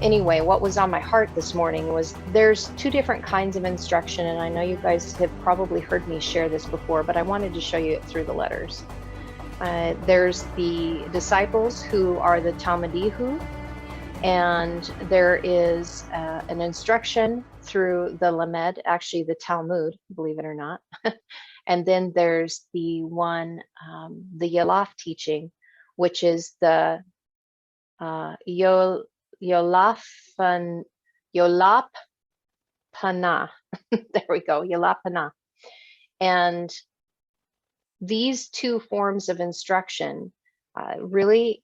anyway, what was on my heart this morning was there's two different kinds of instruction, and I know you guys have probably heard me share this before, but I wanted to show you it through the letters. There's the disciples who are the Talmudihu, and there is an instruction through the Lamed, actually the Talmud, believe it or not. And then there's the one, the Yalaf teaching, which is the Yolap Panah. There we go, Yolap Panah. And these two forms of instruction really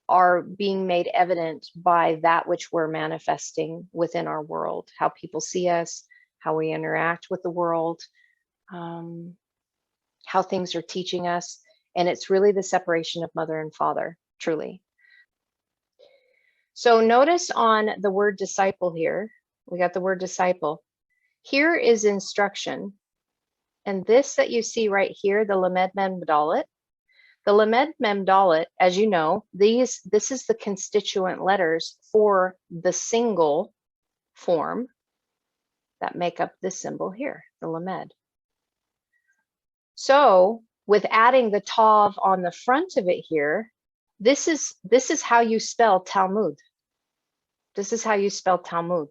are being made evident by that which we're manifesting within our world, how people see us, how we interact with the world, how things are teaching us. And it's really the separation of mother and father, truly. So notice on the word disciple here, we got the word disciple. Here is instruction. And this that you see right here, the Lamed Mem Dalet. The Lamed Mem Dalet, as you know, this is the constituent letters for the single form that make up this symbol here, the Lamed. So with adding the Tav on the front of it here, this is how you spell Talmud. This is how you spell Talmud.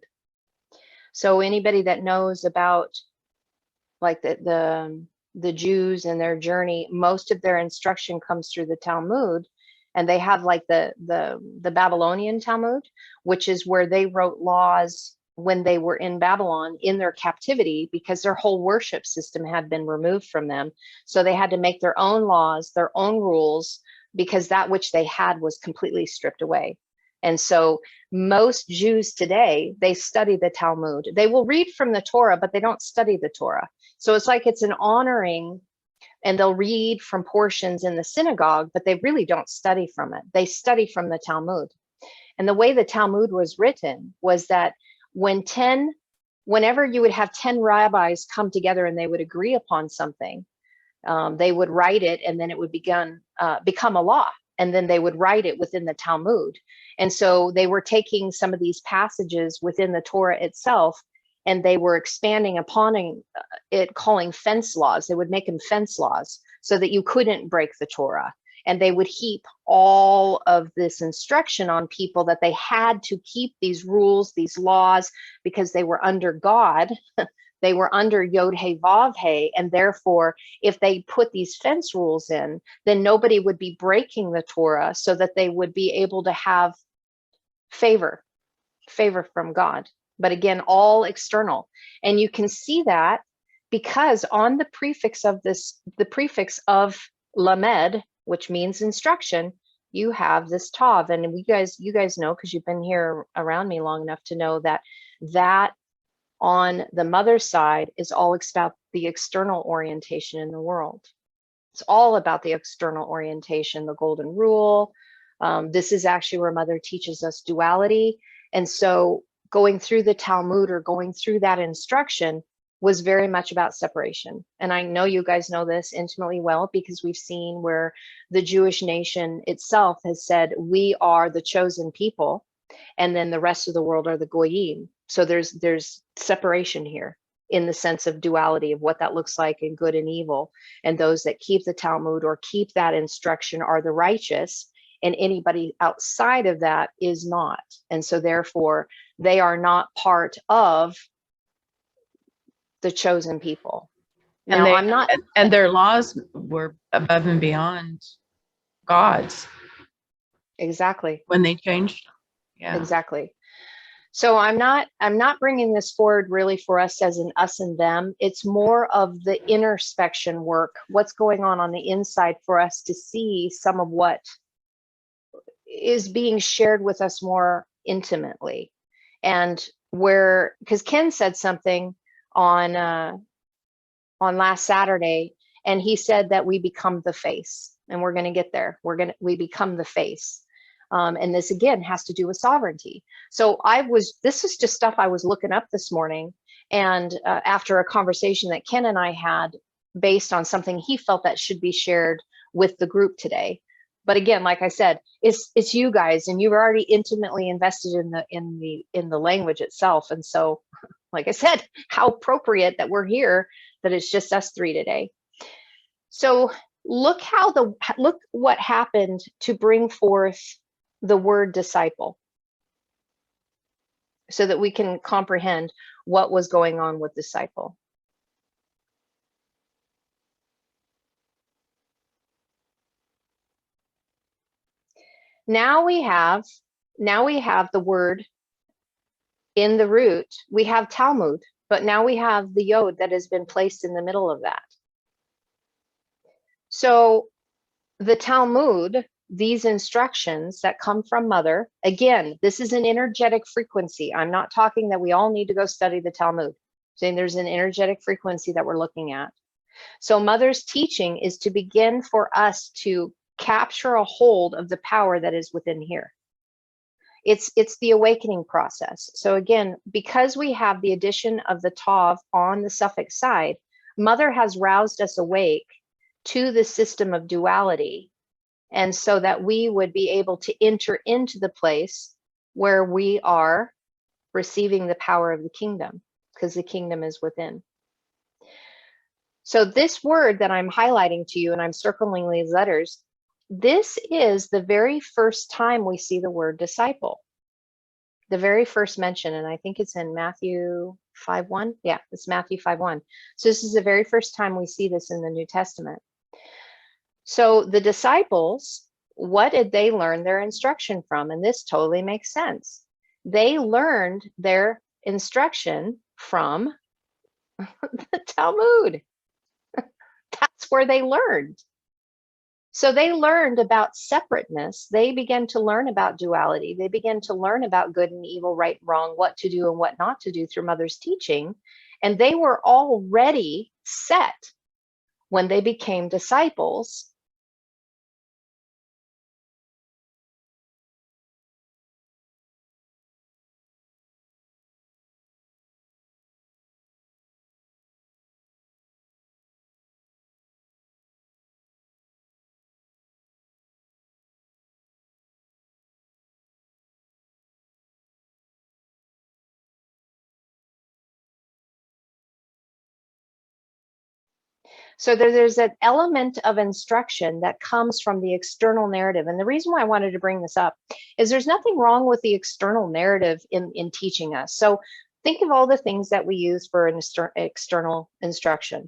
So anybody that knows about like the Jews and their journey, most of their instruction comes through the Talmud, and they have like the Babylonian Talmud, which is where they wrote laws when they were in Babylon in their captivity, because their whole worship system had been removed from them. So they had to make their own laws, their own rules, because that which they had was completely stripped away. And so most Jews today, they study the Talmud. They will read from the Torah, but they don't study the Torah. So it's like it's an honoring, and they'll read from portions in the synagogue, but they really don't study from it. They study from the Talmud. And the way the Talmud was written was that whenever you would have 10 rabbis come together and they would agree upon something, they would write it, and then it would become a law. And then they would write it within the Talmud. And so they were taking some of these passages within the Torah itself, and they were expanding upon it, calling fence laws. They would make them fence laws so that you couldn't break the Torah. And they would heap all of this instruction on people that they had to keep these rules, these laws, because they were under God. They were under Yod He Vav He, and therefore, if they put these fence rules in, then nobody would be breaking the Torah, so that they would be able to have favor from God. But again, all external. And you can see that because on the prefix of this, the prefix of Lamed, which means instruction, you have this Tav. And you guys know, because you've been here around me long enough to know that on the mother's side is all about the external orientation in the world. It's all about the external orientation, the golden rule. This is actually where mother teaches us duality. And so going through the Talmud, or going through that instruction, was very much about separation. And I know you guys know this intimately well, because we've seen where the Jewish nation itself has said, we are the chosen people, and then the rest of the world are the goyim. So there's separation here in the sense of duality of what that looks like in good and evil. And those that keep the Talmud or keep that instruction are the righteous, and anybody outside of that is not. And so therefore, they are not part of the chosen people. Now, I'm not. And their laws were above and beyond God's. Exactly. When they changed them. Yeah. Exactly. So I'm not bringing this forward really for us as an us and them. It's more of the introspection work, what's going on the inside, for us to see some of what is being shared with us more intimately. And because Ken said something on last Saturday, and he said that we become the face, and we're going to get there. We become the face. And this again has to do with sovereignty. So this is just stuff I was looking up this morning, and after a conversation that Ken and I had based on something he felt that should be shared with the group today. But again, like I said, it's you guys, and you're already intimately invested in the language itself. And so, like I said, how appropriate that we're here, that it's just us three today. So look what happened to bring forth the word disciple, so that we can comprehend what was going on with disciple. Now we have the word in the root. We have Talmud, but now we have the yod that has been placed in the middle of that. So the Talmud, these instructions that come from Mother, again, this is an energetic frequency. I'm not talking that we all need to go study the Talmud. Saying there's an energetic frequency that we're looking at. So Mother's teaching is to begin for us to capture a hold of the power that is within here. It's the awakening process. So again, because we have the addition of the tav on the suffix side, Mother has roused us awake to the system of duality, and so that we would be able to enter into the place where we are receiving the power of the kingdom, because the kingdom is within. So this word that I'm highlighting to you, and I'm circling these letters, this is the very first time we see the word disciple. The very first mention, and I think it's in Matthew 5:1. Yeah, it's Matthew 5:1. So this is the very first time we see this in the New Testament. So the disciples, what did they learn their instruction from? And this totally makes sense. They learned their instruction from the Talmud. That's where they learned. So they learned about separateness. They began to learn about duality. They began to learn about good and evil, right and wrong, what to do and what not to do through Mother's teaching. And they were already set when they became disciples. So there's an element of instruction that comes from the external narrative. And the reason why I wanted to bring this up is there's nothing wrong with the external narrative in teaching us. So think of all the things that we use for an external instruction.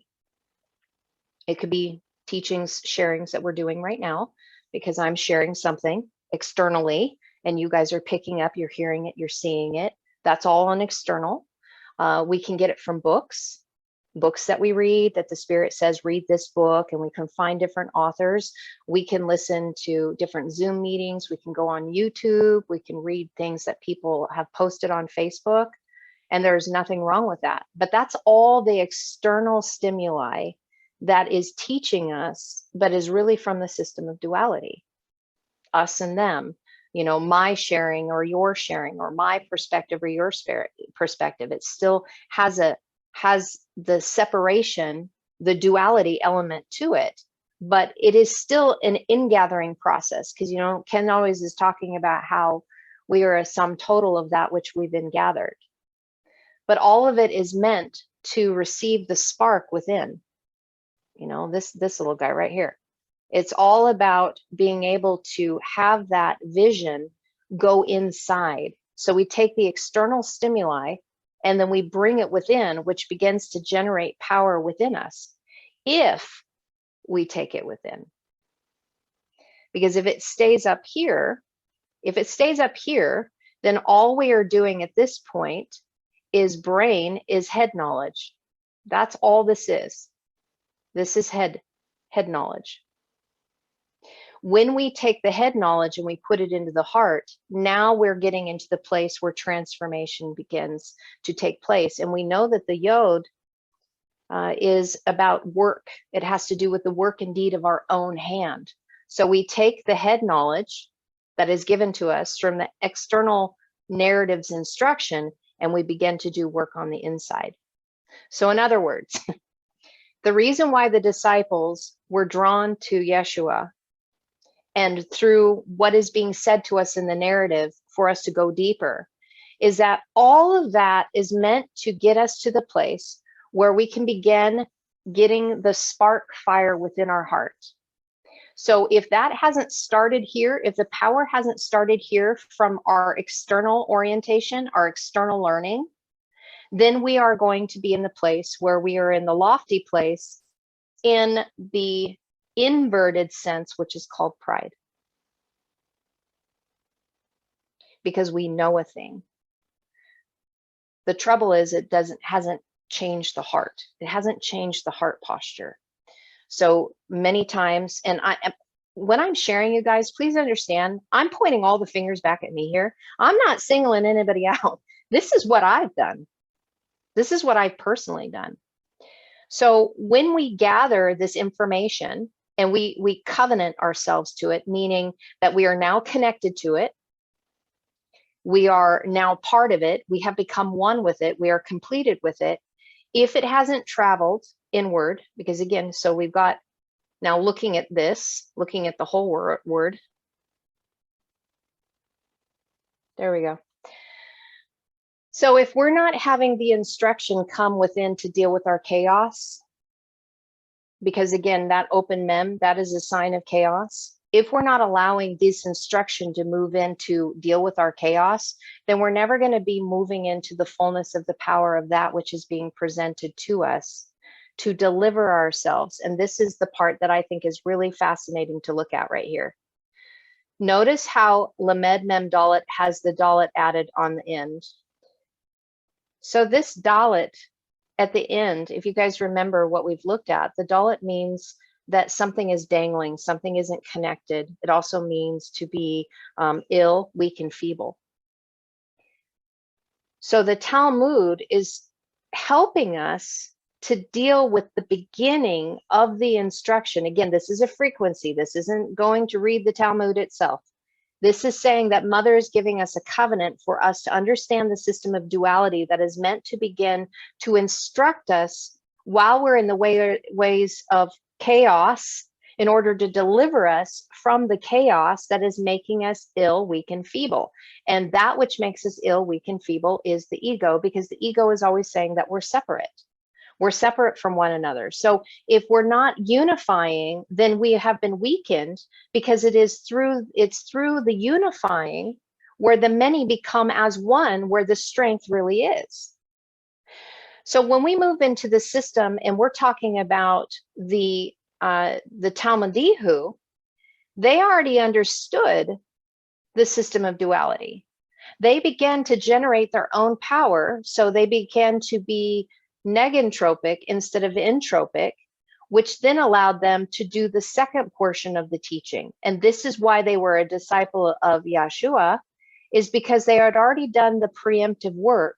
It could be teachings, sharings that we're doing right now, because I'm sharing something externally and you guys are picking up, you're hearing it, you're seeing it. That's all an external. We can get it from books that we read, that the Spirit says, read this book, and we can find different authors. We can listen to different Zoom meetings. We can go on YouTube. We can read things that people have posted on Facebook, and there's nothing wrong with that. But that's all the external stimuli that is teaching us, but is really from the system of duality, us and them. You know, my sharing or your sharing, or my perspective or your perspective. It still has the separation, the duality element to it, but it is still an ingathering process, because, you know, Ken always is talking about how we are a sum total of that which we've been gathered. But all of it is meant to receive the spark within. You know, this little guy right here. It's all about being able to have that vision go inside. So we take the external stimuli and then we bring it within, which begins to generate power within us, if we take it within. Because if it stays up here, then all we are doing at this point is head knowledge. That's all this is. This is head knowledge. When we take the head knowledge and we put it into the heart, now we're getting into the place where transformation begins to take place. And we know that the yod is about work. It has to do with the work and deed of our own hand. So we take the head knowledge that is given to us from the external narrative's instruction, and we begin to do work on the inside. So in other words, the reason why the disciples were drawn to Yeshua and through what is being said to us in the narrative for us to go deeper, is that all of that is meant to get us to the place where we can begin getting the spark fire within our heart. So if that hasn't started here, if the power hasn't started here from our external orientation, our external learning, then we are going to be in the place where we are in the lofty place in the inverted sense, which is called pride. Because we know a thing. The trouble is it hasn't changed the heart. It hasn't changed the heart posture. So many times, and when I'm sharing, you guys, please understand, I'm pointing all the fingers back at me here. I'm not singling anybody out. This is what I've done. This is what I've personally done. So when we gather this information and we covenant ourselves to it, meaning that we are now connected to it, we are now part of it, we have become one with it, we are completed with it. If it hasn't traveled inward, because again, so we've got now looking at this, looking at the whole word. There we go. So if we're not having the instruction come within to deal with our chaos, because again, that open mem, that is a sign of chaos. If we're not allowing this instruction to move in to deal with our chaos, then we're never going to be moving into the fullness of the power of that which is being presented to us to deliver ourselves. And this is the part that I think is really fascinating to look at right here. Notice how Lamed Mem Dalet has the Dalet added on the end. So this Dalet at the end, if you guys remember what we've looked at, the Dalet means that something is dangling, something isn't connected. It also means to be ill, weak, and feeble. So the Talmud is helping us to deal with the beginning of the instruction. Again, this is a frequency. This isn't going to read the Talmud itself. This is saying that Mother is giving us a covenant for us to understand the system of duality that is meant to begin to instruct us while we're in the ways of chaos in order to deliver us from the chaos that is making us ill, weak, and feeble. And that which makes us ill, weak, and feeble is the ego, because the ego is always saying that we're separate. We're separate from one another. So if we're not unifying, then we have been weakened, because it's through the unifying where the many become as one, where the strength really is. So when we move into the system and we're talking about the Talmudihu, they already understood the system of duality. They began to generate their own power. So they began to be negentropic instead of entropic, which then allowed them to do the second portion of the teaching. And this is why they were a disciple of Yahshua, is because they had already done the preemptive work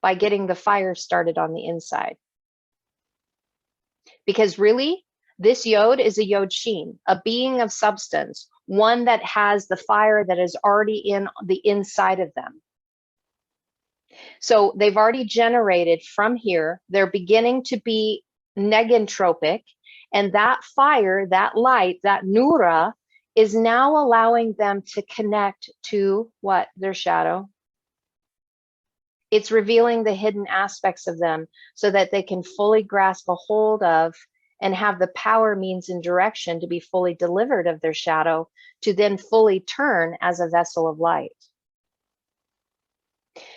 by getting the fire started on the inside. Because really, this Yod is a Yod Shin, a being of substance, one that has the fire that is already in the inside of them. So they've already generated from here, they're beginning to be negentropic, and that fire, that light, that nura is now allowing them to connect to what? Their shadow. It's revealing the hidden aspects of them so that they can fully grasp a hold of and have the power, means, and direction to be fully delivered of their shadow, to then fully turn as a vessel of light.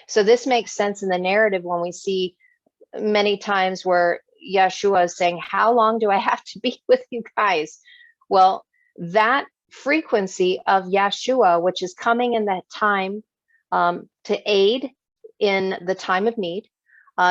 So this makes sense in the narrative when we see many times where Yahshua is saying, how long do I have to be with you guys? Well, that frequency of Yahshua, which is coming in that time to aid in the time of need,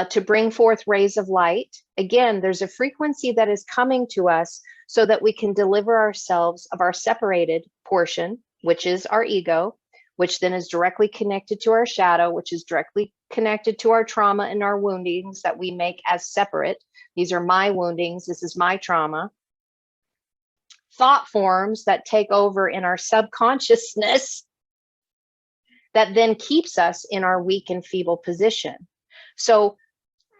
to bring forth rays of light. Again, there's a frequency that is coming to us so that we can deliver ourselves of our separated portion, which is our ego, which then is directly connected to our shadow, which is directly connected to our trauma and our woundings that we make as separate. These are my woundings. This is my trauma. Thought forms that take over in our subconsciousness that then keeps us in our weak and feeble position. So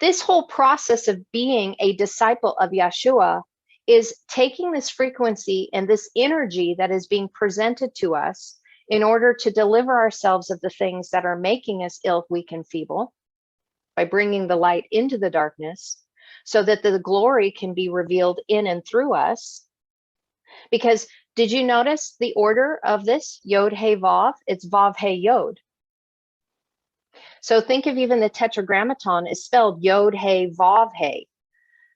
this whole process of being a disciple of Yahshua is taking this frequency and this energy that is being presented to us in order to deliver ourselves of the things that are making us ill, weak, and feeble, by bringing the light into the darkness so that the glory can be revealed in and through us. Because did you notice the order of this? Yod, He, Vav. It's Vav, He, Yod. So think of even the tetragrammaton is spelled Yod, He, Vav, He.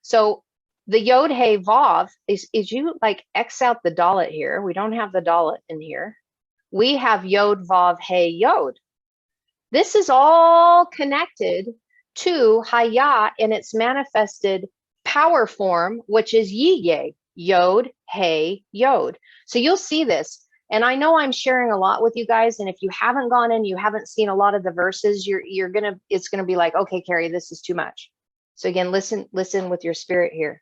So the Yod, He, Vav is you like X out the dalet here. We don't have the dalet in here. We have Yod, Vav, He, Yod. This is all connected to Hayah in its manifested power form, which is Yiyeh, Yod, He, Yod. So you'll see this. And I know I'm sharing a lot with you guys. And if you haven't gone in, you haven't seen a lot of the verses, it's gonna be like, okay, Carrie, this is too much. So again, listen with your spirit here.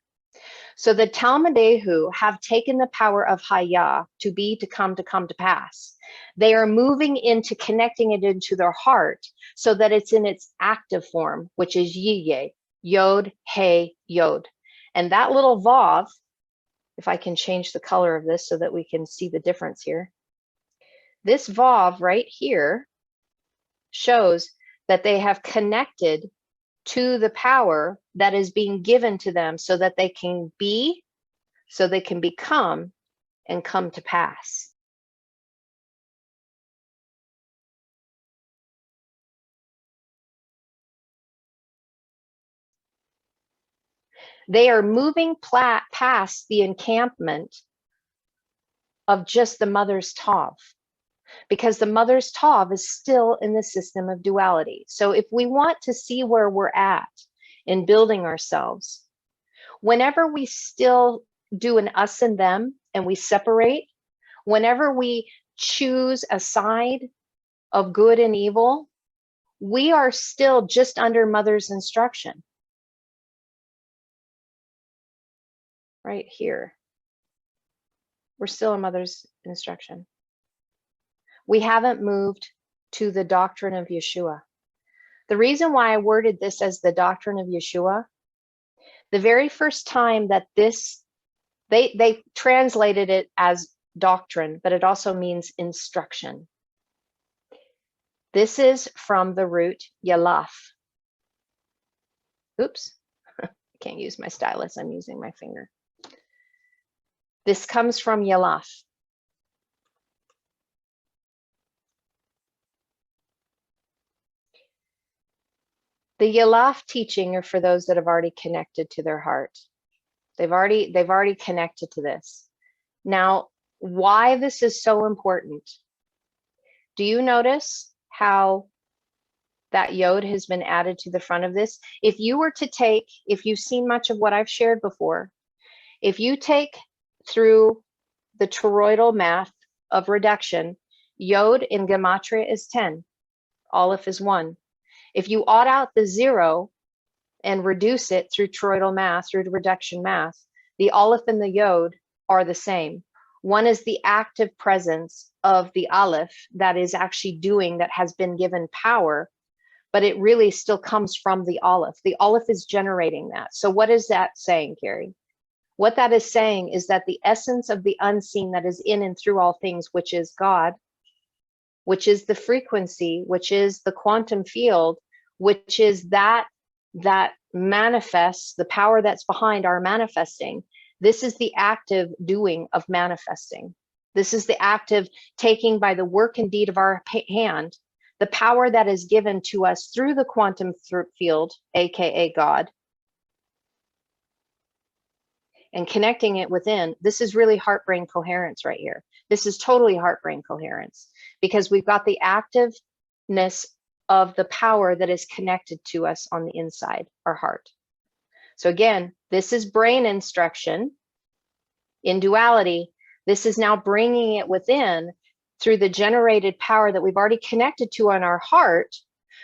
So the Talmudehu have taken the power of Hayah to be, to come to pass. They are moving into connecting it into their heart so that it's in its active form, which is Yiyeh, Yod, He, Yod. And that little Vav, if I can change the color of this so that we can see the difference here. This Vav right here shows that they have connected to the power that is being given to them so that they can be, so they can become and come to pass. They are moving past the encampment of just the mother's Tav, because the mother's Tav is still in the system of duality. So if we want to see where we're at in building ourselves, whenever we still do an us and them and we separate, whenever we choose a side of good and evil, we are still just under mother's instruction. Right here. We're still in mother's instruction. We haven't moved to the doctrine of Yeshua. The reason why I worded this as the doctrine of Yeshua, the very first time that this, they translated it as doctrine, but it also means instruction. This is from the root Yalaf. Oops, I can't use my stylus, I'm using my finger. This comes from Yalaf. The Yalaf teaching are for those that have already connected to their heart. They've already connected to this. Now, why this is so important? Do you notice how that Yod has been added to the front of this? If you were to take, if you've seen much of what I've shared before, if you take through the toroidal math of reduction, Yod in Gematria is 10, Aleph is 1. If you odd out the 0 and reduce it through toroidal math, through reduction math, the Aleph and the Yod are the same. One is the active presence of the Aleph that is actually doing, that has been given power, but it really still comes from the Aleph. The Aleph is generating that. So what is that saying, Carrie? What that is saying is that the essence of the unseen that is in and through all things, which is God, which is the frequency, which is the quantum field, which is that manifests, the power that's behind our manifesting. This is the active doing of manifesting. This is the active taking by the work and deed of our hand, the power that is given to us through the quantum field, AKA God, and connecting it within. This is really heart-brain coherence right here. This is totally heart-brain coherence, because we've got the activeness of the power that is connected to us on the inside, our heart. So again, this is brain instruction in duality. This is now bringing it within through the generated power that we've already connected to on our heart,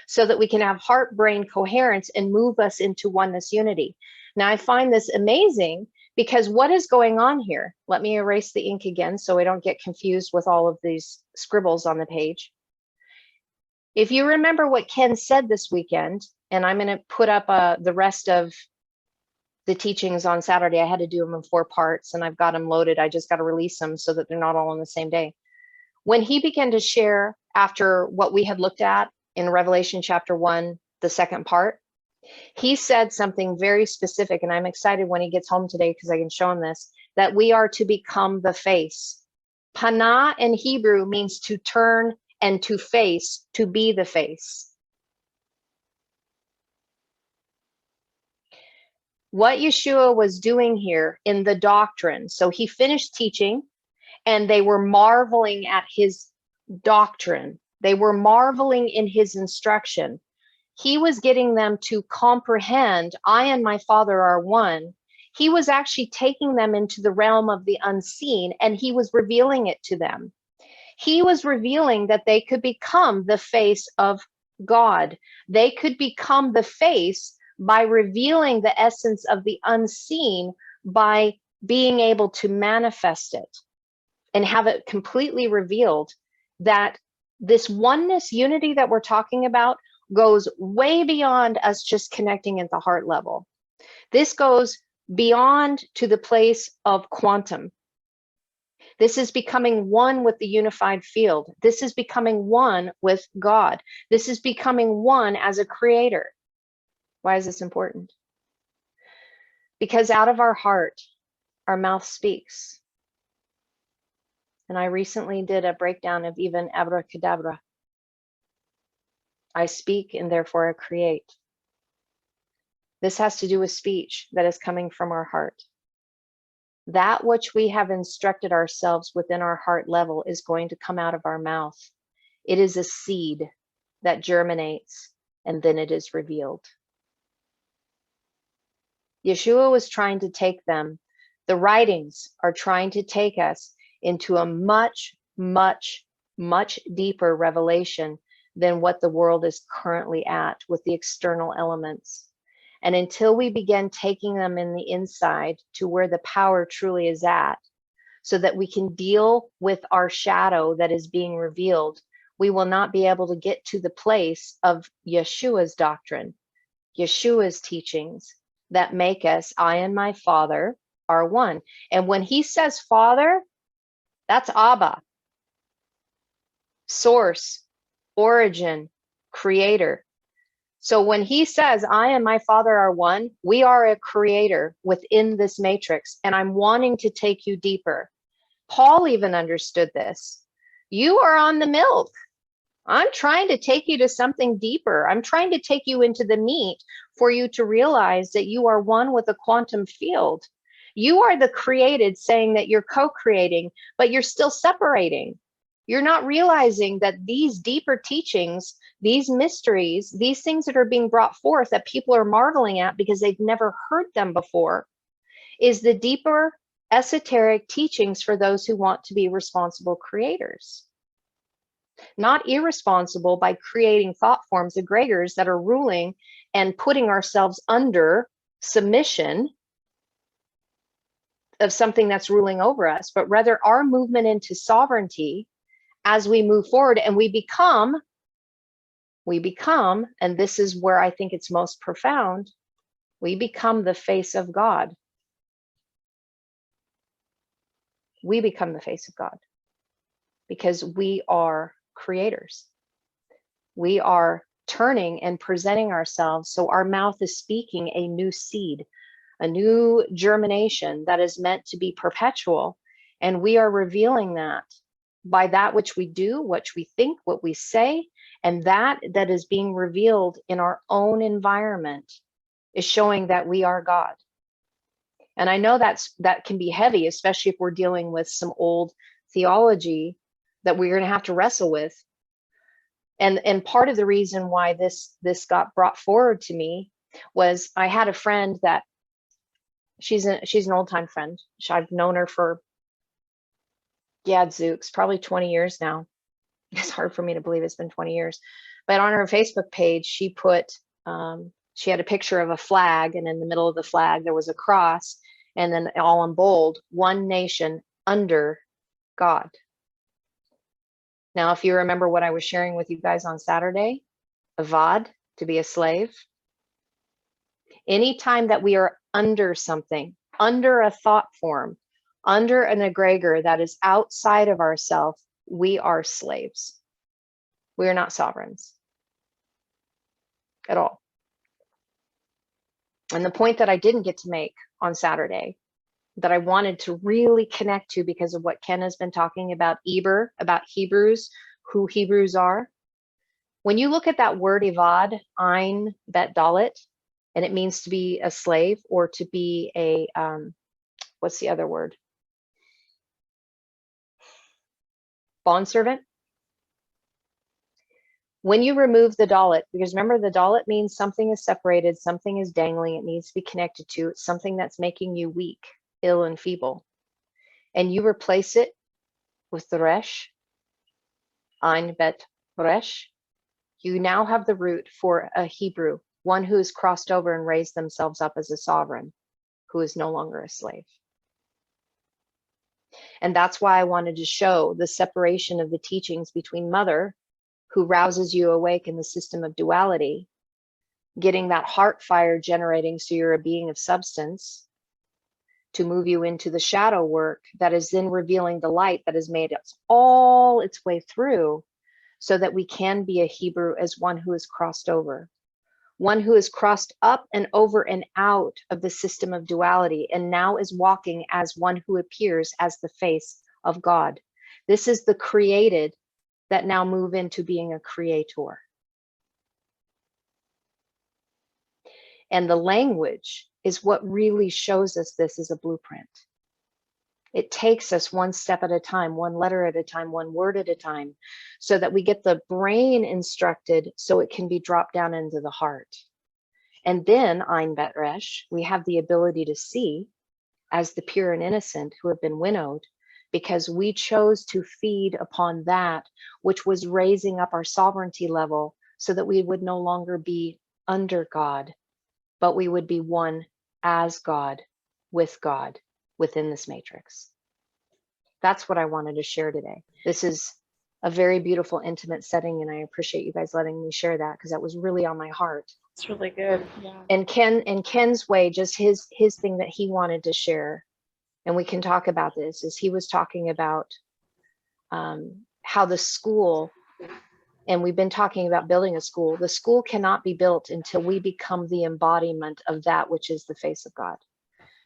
so that we can have heart-brain coherence and move us into oneness unity. Now, I find this amazing, because what is going on here? Let me erase the ink again so I don't get confused with all of these scribbles on the page. If you remember what Ken said this weekend, and I'm going to put up the rest of the teachings on Saturday. I had to do them in 4 parts, and I've got them loaded. I just got to release them so that they're not all on the same day. When he began to share after what we had looked at in Revelation chapter 1, the second part, he said something very specific, and I'm excited when he gets home today because I can show him this, that we are to become the face. Paneh in Hebrew means to turn and to face, to be the face. What Yeshua was doing here in the doctrine, so he finished teaching and they were marveling at his doctrine. They were marveling in his instruction. He was getting them to comprehend, I and my Father are one. He was actually taking them into the realm of the unseen, and he was revealing it to them. He was revealing that they could become the face of God. They could become the face by revealing the essence of the unseen, by being able to manifest it and have it completely revealed, that this oneness unity that we're talking about goes way beyond us just connecting at the heart level. This goes beyond to the place of quantum. This is becoming one with the unified field. This is becoming one with God. This is becoming one as a creator. Why is this important? Because out of our heart, our mouth speaks. And I recently did a breakdown of even abracadabra. I speak and therefore I create. This has to do with speech that is coming from our heart. That which we have instructed ourselves within our heart level is going to come out of our mouth. It is a seed that germinates and then it is revealed. Yeshua was trying to take them. The writings are trying to take us into a much, much, much deeper revelation than what the world is currently at with the external elements. And until we begin taking them in the inside to where the power truly is at, so that we can deal with our shadow that is being revealed, we will not be able to get to the place of Yeshua's doctrine, Yeshua's teachings that make us, I and my Father are one. And when he says Father, that's Abba, source, origin, creator. So when he says, I and my Father are one, we are a creator within this matrix, and I'm wanting to take you deeper. Paul even understood this. You are on the milk. I'm trying to take you to something deeper. I'm trying to take you into the meat for you to realize that you are one with a quantum field. You are the created saying that you're co-creating, but you're still separating. You're not realizing that these deeper teachings, these mysteries, these things that are being brought forth that people are marveling at because they've never heard them before, is the deeper esoteric teachings for those who want to be responsible creators. Not irresponsible by creating thought forms, egregors that are ruling and putting ourselves under submission of something that's ruling over us, but rather our movement into sovereignty as we move forward and we become, and this is where I think it's most profound, we become the face of God. We become the face of God because we are creators. We are turning and presenting ourselves. So our mouth is speaking a new seed, a new germination that is meant to be perpetual. And we are revealing that by that which we do, what we think, what we say, and that is being revealed in our own environment is showing that we are God. And I know that can be heavy, especially if we're dealing with some old theology that we're going to have to wrestle with. And part of the reason why this got brought forward to me was I had a friend that she's an old time friend. I've known her for gadzooks, probably 20 years now. It's hard for me to believe it's been 20 years. But on her Facebook page, she put she had a picture of a flag, and in the middle of the flag there was a cross, and then all in bold, one nation under God. Now, if you remember what I was sharing with you guys on Saturday, avad, to be a slave. Anytime that we are under something, under a thought form, under an egregor that is outside of ourselves, we are slaves. We are not sovereigns at all. And the point that I didn't get to make on Saturday, that I wanted to really connect to because of what Ken has been talking about, about Hebrews, who Hebrews are. When you look at that word Ivad, Ayin, Bet, Dalet, and it means to be a slave or to be a, what's the other word? Bondservant. When you remove the Dalet, because remember the Dalet means something is separated, something is dangling, it needs to be connected to, it's something that's making you weak, ill, and feeble. And you replace it with the Resh, Ayin, Bet, Resh. You now have the root for a Hebrew, one who has crossed over and raised themselves up as a sovereign, who is no longer a slave. And that's why I wanted to show the separation of the teachings between Mother, who rouses you awake in the system of duality, getting that heart fire generating so you're a being of substance, to move you into the shadow work that is then revealing the light that has made all its way through, so that we can be a Hebrew as one who has crossed over, one who has crossed up and over and out of the system of duality, and now is walking as one who appears as the face of God. This is the created that now move into being a creator. And the language is what really shows us this as a blueprint. It takes us one step at a time, one letter at a time, one word at a time, so that we get the brain instructed so it can be dropped down into the heart. And then, Ayin Bet Resh, we have the ability to see as the pure and innocent who have been winnowed, because we chose to feed upon that which was raising up our sovereignty level so that we would no longer be under God, but we would be one as God, with God, within this matrix. That's what I wanted to share today. This is a very beautiful, intimate setting, and I appreciate you guys letting me share that because that was really on my heart. It's really good. Yeah. And Ken's way, just his thing that he wanted to share, and we can talk about this, is he was talking about how the school, and we've been talking about building a school, the school cannot be built until we become the embodiment of that which is the face of God.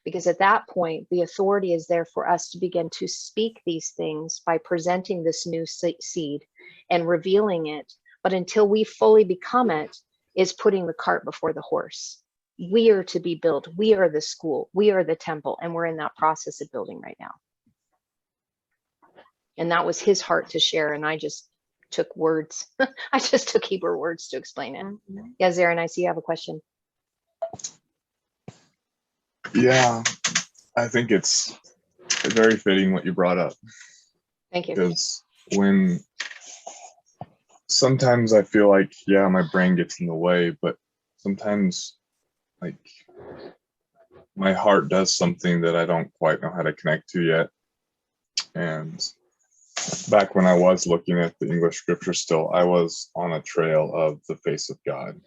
Because at that point, the authority is there for us to begin to speak these things by presenting this new seed and revealing it. But until we fully become it, is putting the cart before the horse. We are to be built. We are the school. We are the temple. And we're in that process of building right now. And that was his heart to share. And I just took words. I just took Hebrew words to explain it. Mm-hmm. Yeah, Zarin, I see you have a question. Yeah, I think it's very fitting what you brought up. Thank you. Because when sometimes I feel like, yeah, my brain gets in the way, but sometimes like my heart does something that I don't quite know how to connect to yet. And back when I was looking at the English scripture still, I was on a trail of the face of God.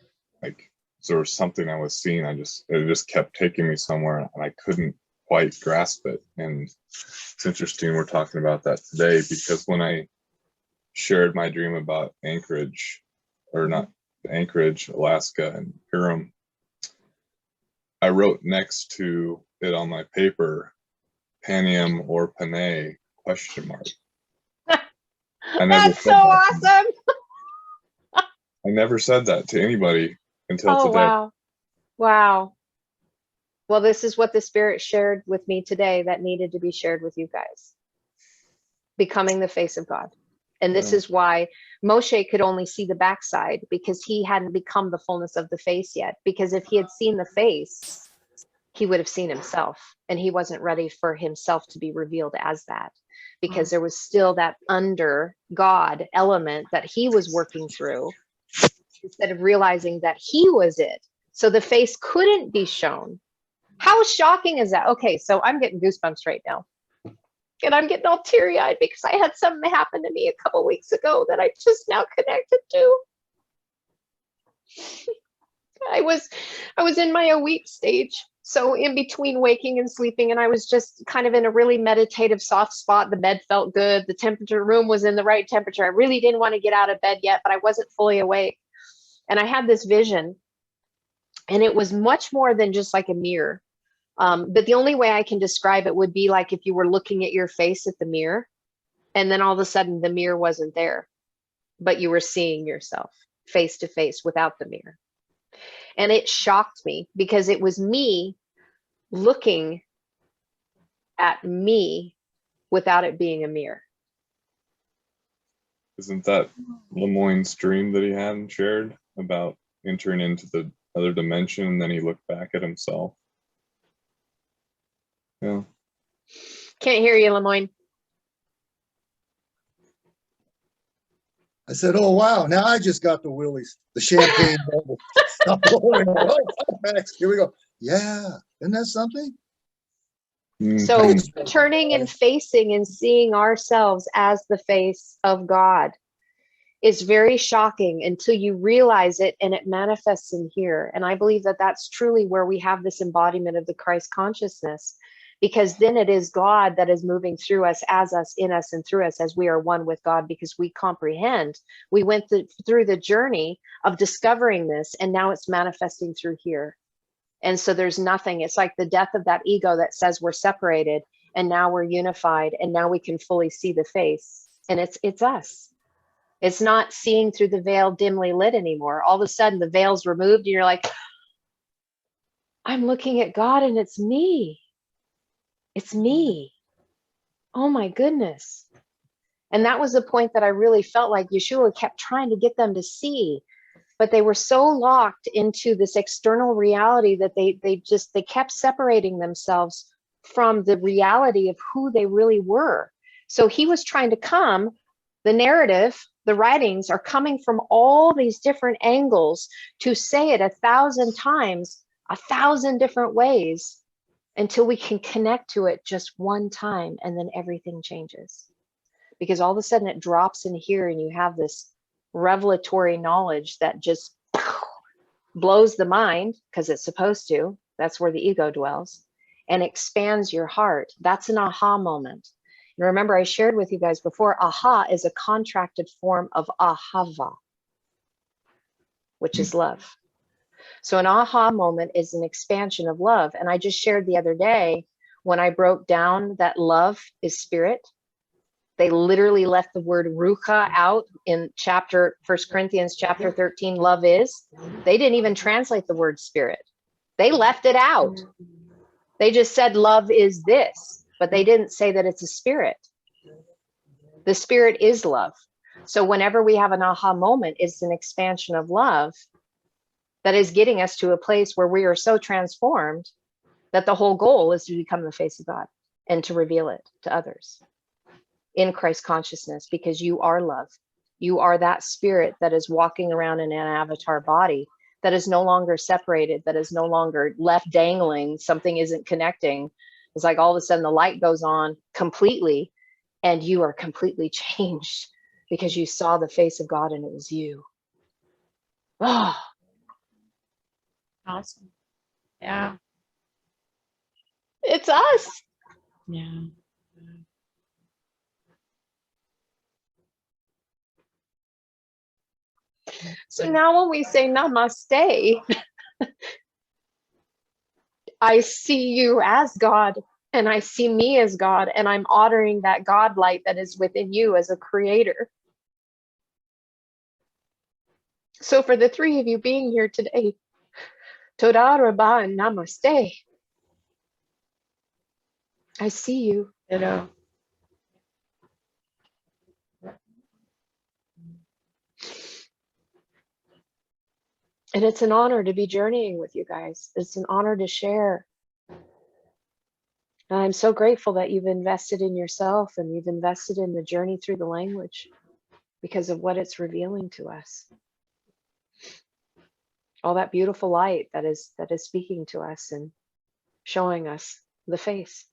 Like there was something I was seeing, it just kept taking me somewhere and I couldn't quite grasp it. And it's interesting we're talking about that today, because when I shared my dream about Anchorage, Alaska and Hiram, I wrote next to it on my paper, Panem or Paneh, ? That's so awesome. I never said that to anybody until today. Wow. Wow. Well, this is what the Spirit shared with me today that needed to be shared with you guys. Becoming the face of God. And this is why Moshe could only see the backside, because he hadn't become the fullness of the face yet. Because if he had seen the face, he would have seen himself, and he wasn't ready for himself to be revealed as that, because there was still that under God element that he was working through, instead of realizing that he was it. So the face couldn't be shown. How shocking is that? Okay, so I'm getting goosebumps right now. And I'm getting all teary-eyed because I had something happen to me a couple weeks ago that I just now connected to. I was in my awake stage. So in between waking and sleeping, and I was just kind of in a really meditative soft spot. The bed felt good. The temperature room was in the right temperature. I really didn't want to get out of bed yet, but I wasn't fully awake. And I had this vision, and it was much more than just like a mirror. But the only way I can describe it would be like if you were looking at your face at the mirror, and then all of a sudden the mirror wasn't there, but you were seeing yourself face to face without the mirror. And it shocked me because it was me looking at me without it being a mirror. Isn't that Lemoyne's dream that he had and shared about entering into the other dimension, and then he looked back at himself? Yeah. Can't hear you, Lemoyne. I said, oh, wow, now I just got the willies, the champagne bubble. Oh, thanks. Here we go. Yeah, isn't that something? So turning and facing and seeing ourselves as the face of God is very shocking until you realize it and it manifests in here. And I believe that that's truly where we have this embodiment of the Christ consciousness, because then it is God that is moving through us, as us, in us, and through us, as we are one with God, because we comprehend. We went through the journey of discovering this, and now it's manifesting through here. And so there's nothing. It's like the death of that ego that says we're separated, and now we're unified, and now we can fully see the face. And it's us. It's not seeing through the veil dimly lit anymore. All of a sudden the veil's removed, and you're like, I'm looking at God, and it's me. It's me. Oh my goodness. And that was the point that I really felt like Yeshua kept trying to get them to see, but they were so locked into this external reality that they kept separating themselves from the reality of who they really were. So he was trying to come, the narrative, the writings are coming from all these different angles to say it 1,000 times, 1,000 different ways, until we can connect to it just one time, and then everything changes. Because all of a sudden it drops in here, and you have this revelatory knowledge that just blows the mind, because it's supposed to. That's where the ego dwells, and expands your heart. That's an aha moment. And remember, I shared with you guys before, aha is a contracted form of ahava, which is love. So an aha moment is an expansion of love. And I just shared the other day when I broke down that love is spirit. They literally left the word rucha out in 1 Corinthians chapter 13, love is. They didn't even translate the word spirit. They left it out. They just said love is this, but they didn't say that it's a spirit. The spirit is love. So whenever we have an aha moment, it's an expansion of love that is getting us to a place where we are so transformed that the whole goal is to become the face of God and to reveal it to others in Christ consciousness, because you are love. You are that spirit that is walking around in an avatar body, that is no longer separated, that is no longer left dangling. Something isn't connecting. It's like all of a sudden the light goes on completely, and you are completely changed because you saw the face of God and it was you. Oh, Awesome. Yeah. it's us. Yeah. So now when we say namaste, I see you as God, and I see me as God, and I'm honoring that God light that is within you as a creator. So for the three of you being here today, Todah Rabbah and Namaste. I see you. Ditto. And it's an honor to be journeying with you guys. It's an honor to share. And I'm so grateful that you've invested in yourself, and you've invested in the journey through the language because of what it's revealing to us. All that beautiful light that is speaking to us and showing us the face.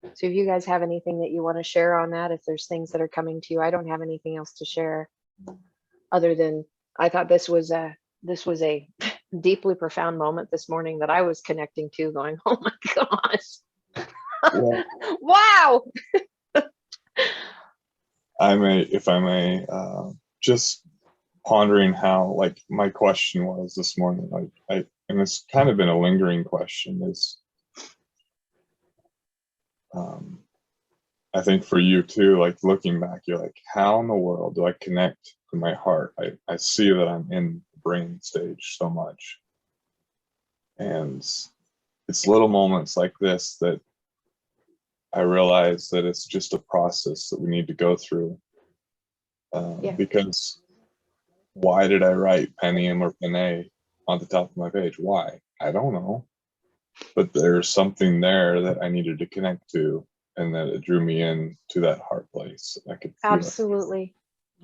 So if you guys have anything that you want to share on that, if there's things that are coming to you, I don't have anything else to share other than I thought this was a deeply profound moment this morning that I was connecting to, going, oh my gosh. Well, Wow. If I may, just pondering how, like, my question was this morning, like, and it's kind of been a lingering question, is, I think for you too, like looking back, you're like, how in the world do I connect to my heart? I see that I'm in the brain stage so much. And it's little moments like this that I realize that it's just a process that we need to go through. Because why did I write Panim or Paneh on the top of my page? Why? I don't know. But there's something there that I needed to connect to, and that it drew me in to that heart place. I could feel Absolutely.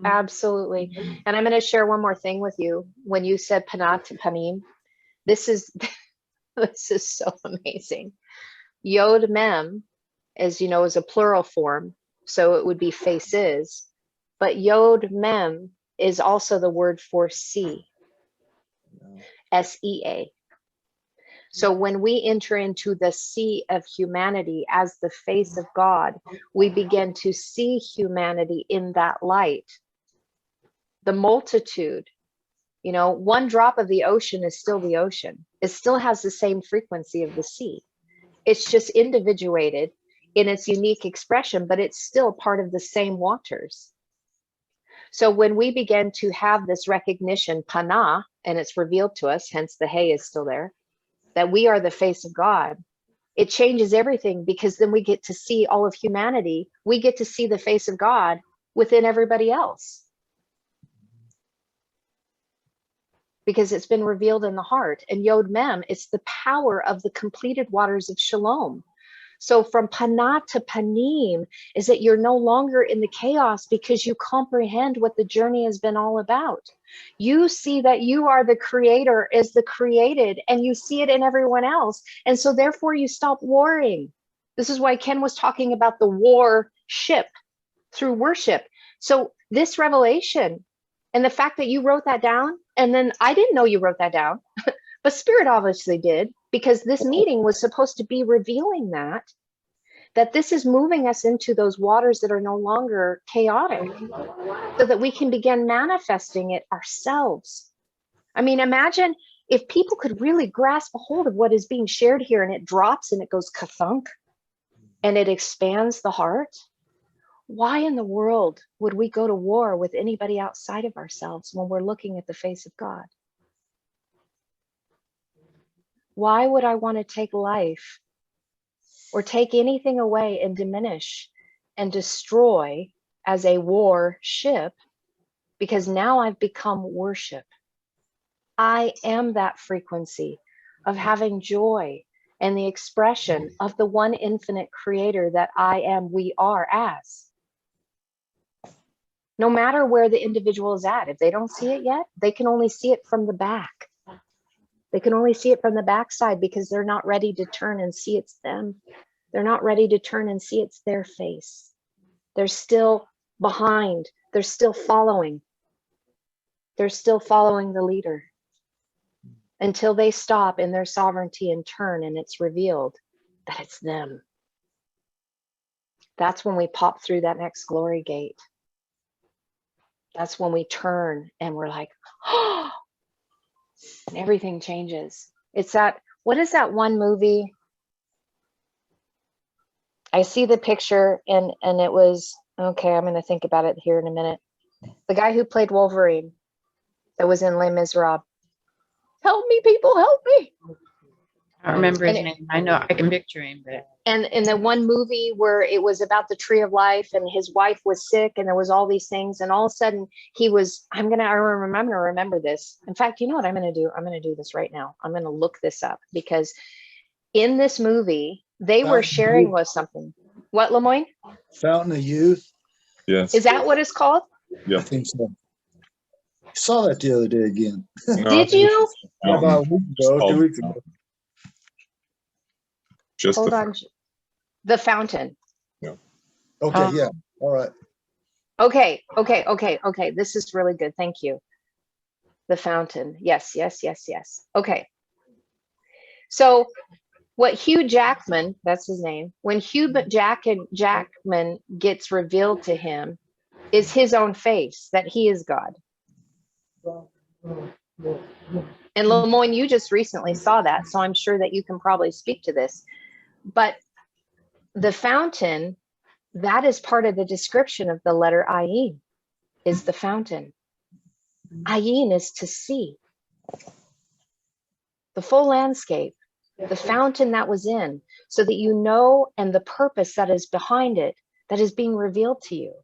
Absolutely. And I'm going to share one more thing with you. When you said Paneh to Panim, this is so amazing. Yod Mem, as you know, is a plural form, so it would be faces. But Yod Mem is also the word for see, S-E-A. So when we enter into the sea of humanity as the face of God, we begin to see humanity in that light. The multitude, you know, one drop of the ocean is still the ocean. It still has the same frequency of the sea. It's just individuated in its unique expression, but it's still part of the same waters. So when we begin to have this recognition, Paneh, and it's revealed to us, hence the hey is still there, that we are the face of God, it changes everything, because then we get to see all of humanity. We get to see the face of God within everybody else, because it's been revealed in the heart. And Yod Mem, it's the power of the completed waters of Shalom. So from Paneh to Panim is that you're no longer in the chaos, because you comprehend what the journey has been all about. You see that you are the creator as the created, and you see it in everyone else. And so therefore you stop warring. This is why Ken was talking about the war ship through worship. So this revelation and the fact that you wrote that down, and then I didn't know you wrote that down, but Spirit obviously did, because this meeting was supposed to be revealing that this is moving us into those waters that are no longer chaotic, so that we can begin manifesting it ourselves. I mean, imagine if people could really grasp a hold of what is being shared here, and it drops and it goes kathunk and it expands the heart. Why in the world would we go to war with anybody outside of ourselves when we're looking at the face of God? Why would I want to take life or take anything away and diminish and destroy as a war ship? Because now I've become worship. I am that frequency of having joy and the expression of the one infinite creator that I am, we are as. No matter where the individual is at, if they don't see it yet, they can only see it from the back. They can only see it from the backside, because they're not ready to turn and see it's them. They're not ready to turn and see it's their face. They're still behind. They're still following. They're still following the leader until they stop in their sovereignty and turn, and it's revealed that it's them. That's when we pop through that next glory gate. That's when we turn and we're like, oh, and everything changes. It's that, what is that one movie? I see the picture and it was, okay, I'm going to think about it here in a minute. The guy who played Wolverine that was in Les Miserables. Help me, people, help me. I don't remember his name. I know I can picture him, but. And in the one movie where it was about the tree of life and his wife was sick and there was all these things, and all of a sudden he was, I'm gonna remember this. In fact, you know what I'm gonna do? I'm gonna do this right now. I'm gonna look this up, because in this movie, they were sharing with something. What, Lemoyne? Fountain of Youth. Yes. Is that what it's called? Yeah. I think so. I saw that the other day again. No, Did you? About a week ago, 2 weeks ago. Just Hold the on. The fountain. Okay, yeah, all right. Okay. This is really good. Thank you. The fountain. Yes. Okay. So what Hugh Jackman, that's his name, when Hugh Jackman gets revealed to him is his own face, that he is God. And Lemoyne, you just recently saw that, so I'm sure that you can probably speak to this. But the fountain, that is part of the description of the letter Ayin, is the fountain. Ayin is to see the full landscape, the fountain that was in, so that you know, and the purpose that is behind it, that is being revealed to you.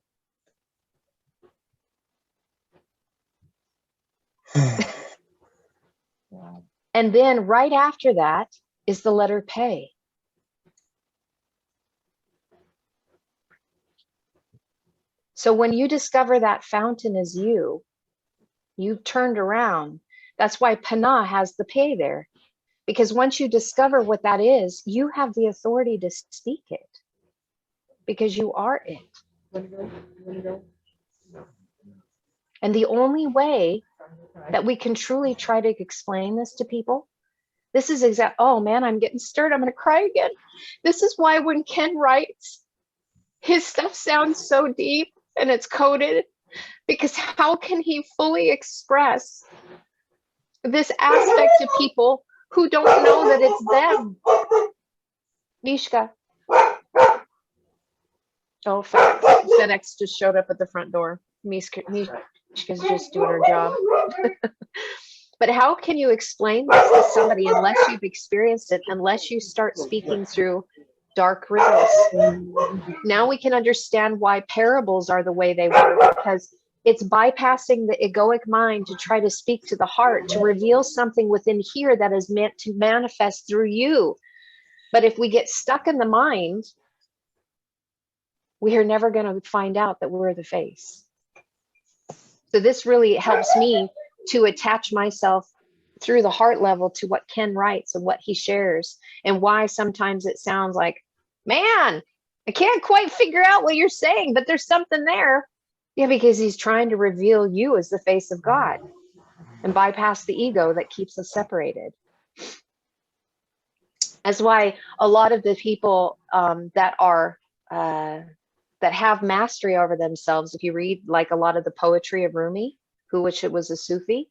And then right after that is the letter Pei. So when you discover that fountain is you, you've turned around. That's why Paneh has the Pei there. Because once you discover what that is, you have the authority to speak it. Because you are it. And the only way that we can truly try to explain this to people, this is exact. Oh man, I'm getting stirred. I'm going to cry again. This is why when Ken writes, his stuff sounds so deep and it's coded, because how can he fully express this aspect to people who don't know that it's them? Mishka. Oh, FedEx just showed up at the front door. Mishka's just doing her job. But how can you explain this to somebody unless you've experienced it, unless you start speaking through dark riddles? Now we can understand why parables are the way they were, because it's bypassing the egoic mind to try to speak to the heart, to reveal something within here that is meant to manifest through you. But if we get stuck in the mind, we are never going to find out that we're the face. So this really helps me to attach myself through the heart level to what Ken writes and what he shares, and why sometimes it sounds like, man, I can't quite figure out what you're saying, but there's something there. Yeah, because he's trying to reveal you as the face of God and bypass the ego that keeps us separated. That's why a lot of the people that have mastery over themselves, if you read like a lot of the poetry of Rumi, which it was a Sufi,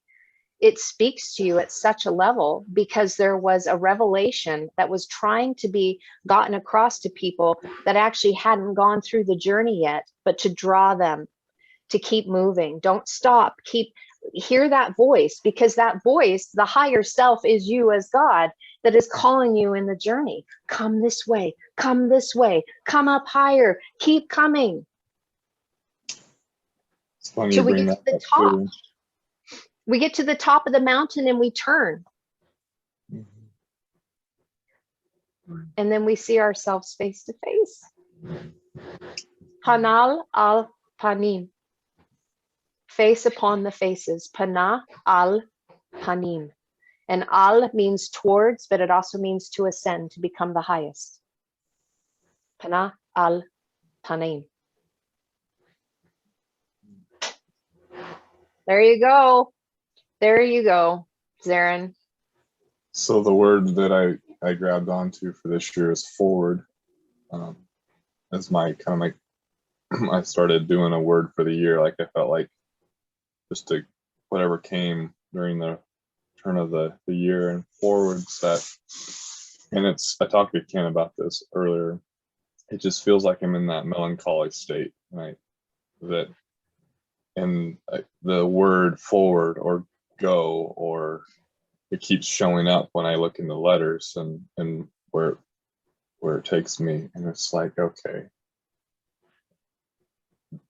it speaks to you at such a level because there was a revelation that was trying to be gotten across to people that actually hadn't gone through the journey yet, but to draw them to keep moving. Don't stop. Hear that voice, because that voice, the higher self, is you as God that is calling you in the journey. Come this way, come this way, come up higher, keep coming. It's funny Till you we bring get that to the up top. too. We get to the top of the mountain and we turn. And then we see ourselves face to face. Paneh al Panim. Face upon the faces. Paneh al Panim. And al means towards, but it also means to ascend, to become the highest. Paneh al Panim. There you go. There you go, Zarin. So the word that I grabbed onto for this year is forward. As my kind of my, I started doing a word for the year. Like I felt like just to whatever came during the turn of the year, and forwards that, and I talked to Ken about this earlier. It just feels like I'm in that melancholy state, right? And the word forward or go, or it keeps showing up when I look in the letters and where it takes me, and it's like, okay,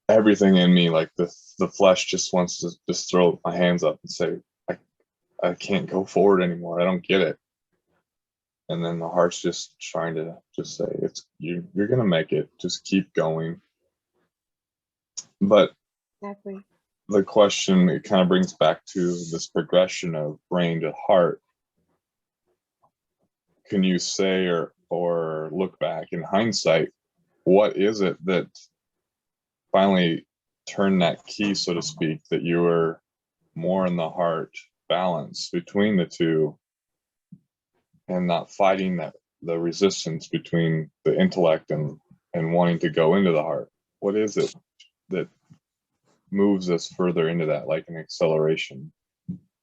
everything in me, like the flesh just wants to just throw my hands up and say, I can't go forward anymore. I don't get it. And then the heart's just trying to just say, you're gonna make it. Just keep going. But Exactly. the question, it kind of brings back to this progression of brain to heart. Can you say, or or look back in hindsight, what is it that finally turned that key, so to speak, that you were more in the heart balance between the two and not fighting the resistance between the intellect and wanting to go into the heart? What is it that moves us further into that, like an acceleration?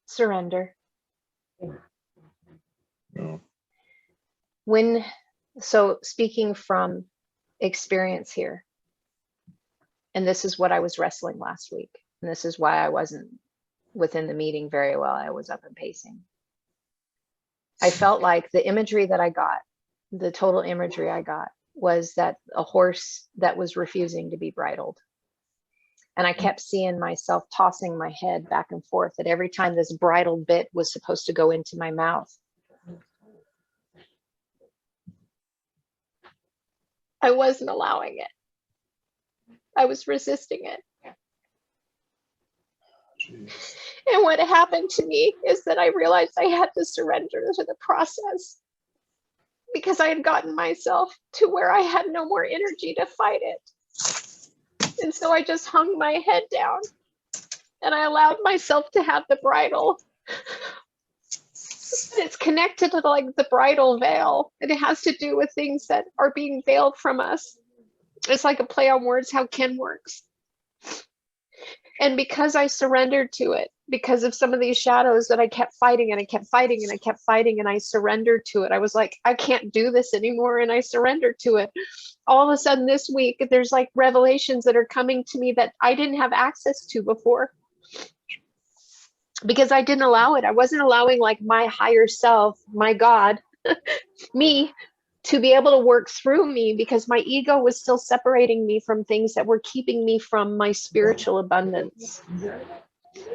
Surrender. You know? So speaking from experience here, and this is what I was wrestling last week, and this is why I wasn't within the meeting very well. I was up and pacing. I felt like the imagery that I got, the total imagery I got, was that a horse that was refusing to be bridled. And I kept seeing myself tossing my head back and forth at every time this bridled bit was supposed to go into my mouth. I wasn't allowing it. I was resisting it. Jeez. And what happened to me is that I realized I had to surrender to the process because I had gotten myself to where I had no more energy to fight it. And so I just hung my head down and I allowed myself to have the bridle. It's connected to like the bridal veil, and it has to do with things that are being veiled from us. It's like a play on words, how Ken works. And because I surrendered to it, because of some of these shadows that I kept fighting and I kept fighting and I kept fighting, and I surrendered to it. I was like, I can't do this anymore. And I surrendered to it. All of a sudden this week, there's like revelations that are coming to me that I didn't have access to before, because I didn't allow it. I wasn't allowing like my higher self, my God, me, to be able to work through me, because my ego was still separating me from things that were keeping me from my spiritual abundance.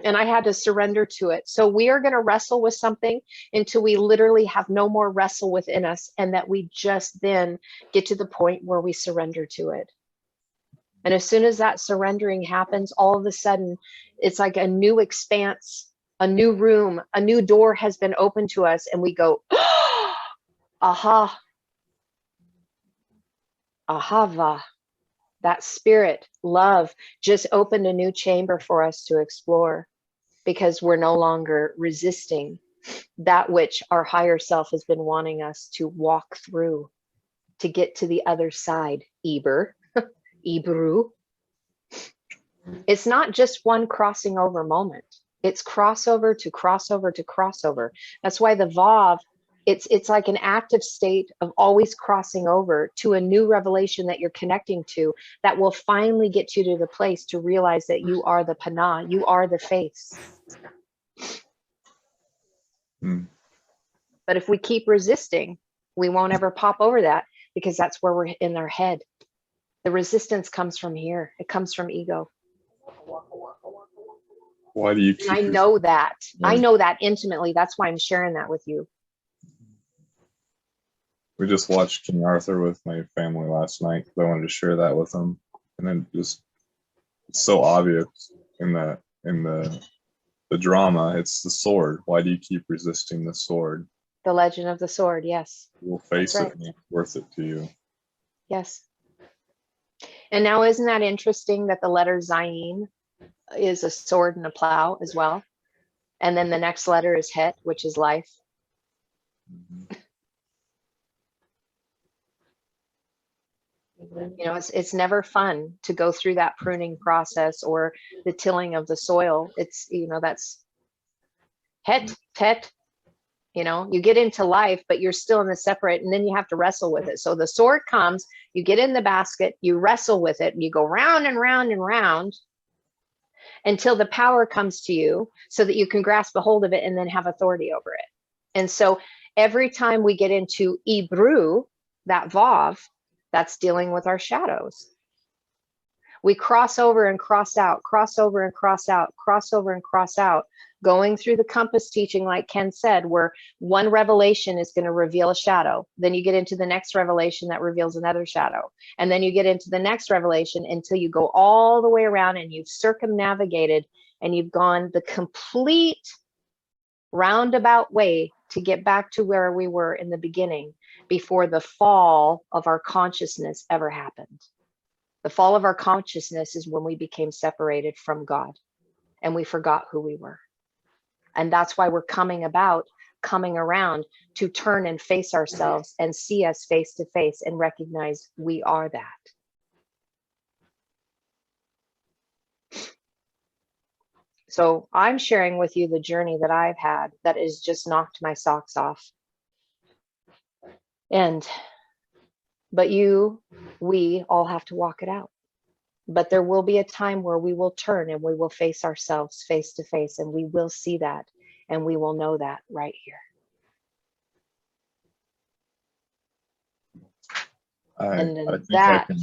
And I had to surrender to it. So we are going to wrestle with something until we literally have no more wrestle within us, and that we just then get to the point where we surrender to it. And as soon as that surrendering happens, all of a sudden, it's like a new expanse, a new room, a new door has been opened to us, and we go, aha, ahava. That spirit, love, just opened a new chamber for us to explore, because we're no longer resisting that which our higher self has been wanting us to walk through to get to the other side. Ibru. It's not just one crossing over moment. It's crossover to crossover to crossover. That's why the Vav, it's like an active state of always crossing over to a new revelation that you're connecting to, that will finally get you to the place to realize that you are the Paneh, you are the face. But if we keep resisting, we won't ever pop over that, because that's where we're in our head. The resistance comes from here. It comes from ego. Why do you keep I know that. I know that intimately. That's why I'm sharing that with you. We just watched King Arthur with my family last night. I wanted to share that with them, and then just it's so obvious in the drama. It's the sword. Why do you keep resisting the sword? The legend of the sword. Yes. You'll face That's it, right. and it's worth it to you. Yes. And now, isn't that interesting that the letter Zayin is a sword and a plow as well? And then the next letter is Het, which is life. You know, it's never fun to go through that pruning process or the tilling of the soil. It's, you know, that's Het, Tet. You know, you get into life, but you're still in the separate, and then you have to wrestle with it. So the sword comes, you get in the basket, you wrestle with it, and you go round and round and round until the power comes to you so that you can grasp a hold of it and then have authority over it. And so every time we get into Ibru, that Vav, that's dealing with our shadows. We cross over and cross out, cross over and cross out, cross over and cross out, going through the compass teaching, like Ken said, where one revelation is going to reveal a shadow. Then you get into the next revelation that reveals another shadow. And then you get into the next revelation until you go all the way around and you've circumnavigated and you've gone the complete roundabout way to get back to where we were in the beginning. before the fall of our consciousness ever happened. The fall of our consciousness is when we became separated from God and we forgot who we were. And that's why we're coming around to turn and face ourselves and see us face to face and recognize we are that. So I'm sharing with you the journey that I've had that has just knocked my socks off. But we all have to walk it out. But there will be a time where we will turn and we will face ourselves face to face, and we will see that, and we will know that right here. I think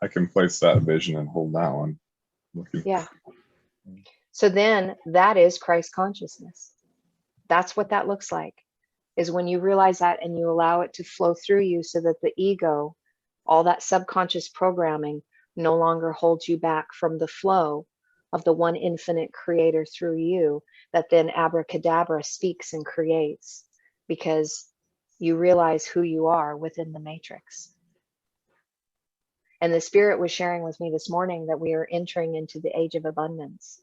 I can place that vision and hold that one. Yeah. So then that is Christ consciousness. That's what that looks like, is when you realize that and you allow it to flow through you so that the ego, all that subconscious programming, no longer holds you back from the flow of the one infinite creator through you, that then abracadabra speaks and creates, because you realize who you are within the matrix. And the Spirit was sharing with me this morning that we are entering into the age of abundance.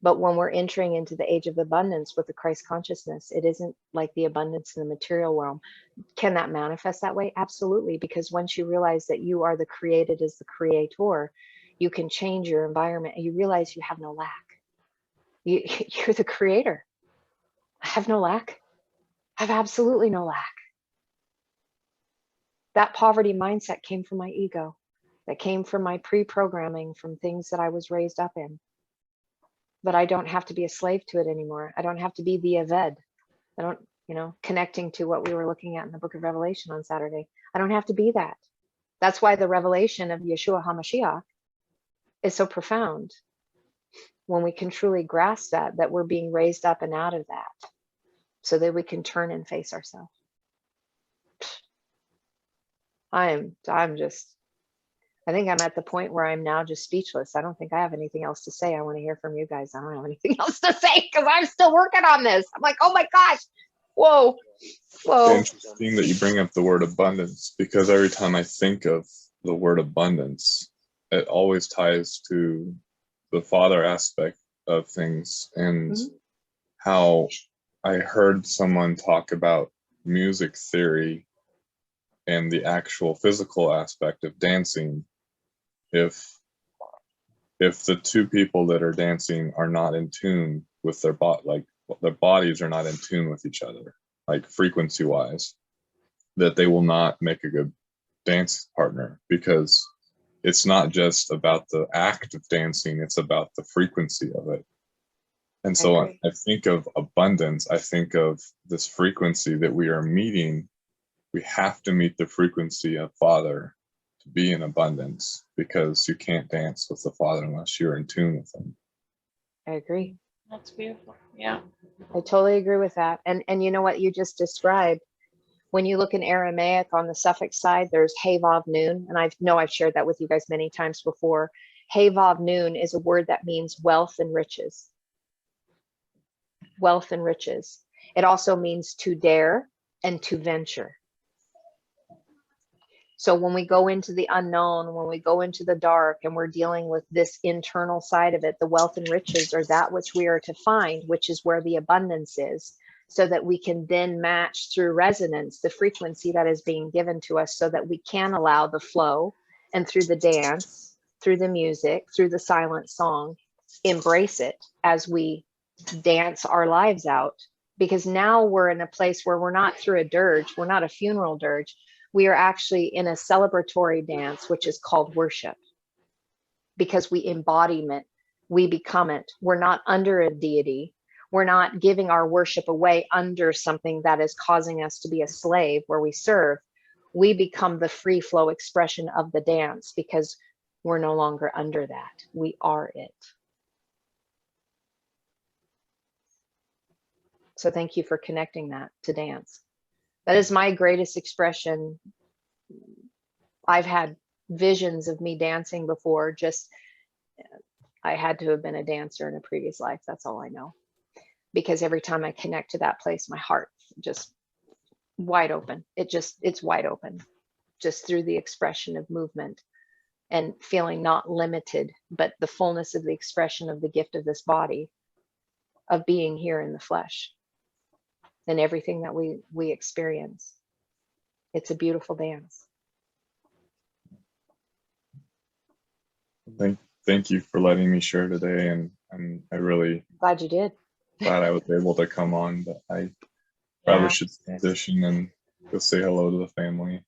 But when we're entering into the age of abundance with the Christ consciousness, it isn't like the abundance in the material realm. Can that manifest that way? Absolutely. Because once you realize that you are the created as the creator, you can change your environment and you realize you have no lack. You're the creator. I have no lack. I have absolutely no lack. That poverty mindset came from my ego. That came from my pre-programming, from things that I was raised up in. But I don't have to be a slave to it anymore. I don't have to be the Aved. I don't, connecting to what we were looking at in the book of Revelation on Saturday. I don't have to be that. That's why the revelation of Yeshua HaMashiach is so profound. When we can truly grasp that we're being raised up and out of that, so that we can turn and face ourselves. I think I'm at the point where I'm now just speechless. I don't think I have anything else to say. I want to hear from you guys. I don't have anything else to say because I'm still working on this. I'm like, oh my gosh, whoa. Interesting that you bring up the word abundance, because every time I think of the word abundance, it always ties to the Father aspect of things, and how I heard someone talk about music theory and the actual physical aspect of dancing. If the two people that are dancing are not in tune with their their bodies are not in tune with each other, like frequency wise, that they will not make a good dance partner, because it's not just about the act of dancing, it's about the frequency of it. And so I think of abundance, I think of this frequency that we are meeting. We have to meet the frequency of Father to be in abundance, because you can't dance with the Father unless you're in tune with him. I agree. That's beautiful. Yeah. I totally agree with that. And you know what you just described, when you look in Aramaic on the suffix side, there's Hey Vav Nun. And I've shared that with you guys many times before. Hey Vav Nun is a word that means wealth and riches. Wealth and riches. It also means to dare and to venture. So when we go into the unknown, when we go into the dark and we're dealing with this internal side of it, the wealth and riches are that which we are to find, which is where the abundance is, so that we can then match through resonance the frequency that is being given to us, so that we can allow the flow, and through the dance, through the music, through the silent song, embrace it as we dance our lives out. Because now we're in a place where we're not through a dirge, we're not a funeral dirge. We are actually in a celebratory dance, which is called worship, because we embodiment, we become it. We're not under a deity. We're not giving our worship away under something that is causing us to be a slave where we serve. We become the free flow expression of the dance, because we're no longer under that. We are it. So thank you for connecting that to dance. That is my greatest expression. I've had visions of me dancing before. Just, I had to have been a dancer in a previous life. That's all I know. Because every time I connect to that place, my heart just wide open. It's wide open, just through the expression of movement and feeling not limited, but the fullness of the expression of the gift of this body, of being here in the flesh, and everything that we experience. It's a beautiful dance. Thank you for letting me share today, and I really Glad you did. glad I was able to come on, but I probably should transition and go say hello to the family.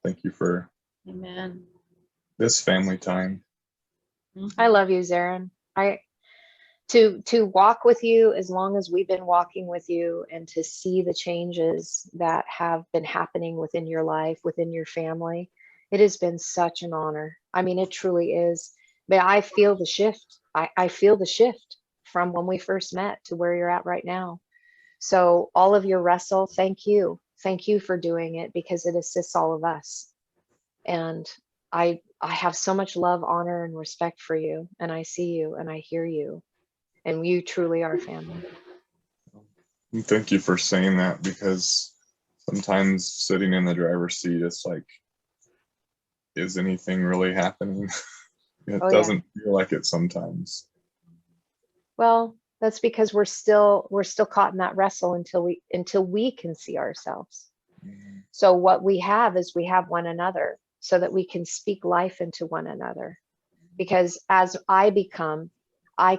Thank you for Amen. this family time. I love you, Zarin. To walk with you as long as we've been walking with you, and to see the changes that have been happening within your life, within your family, it has been such an honor. I mean, it truly is. But I feel the shift. I feel the shift from when we first met to where you're at right now. So all of your wrestle, thank you. Thank you for doing it, because it assists all of us. And I have so much love, honor, and respect for you. And I see you and I hear you. And you truly are family. And thank you for saying that, because sometimes sitting in the driver's seat, it's like, is anything really happening? It doesn't feel like it sometimes. Well, that's because we're still caught in that wrestle until we can see ourselves. So what we have is we have one another, so that we can speak life into one another. Because as I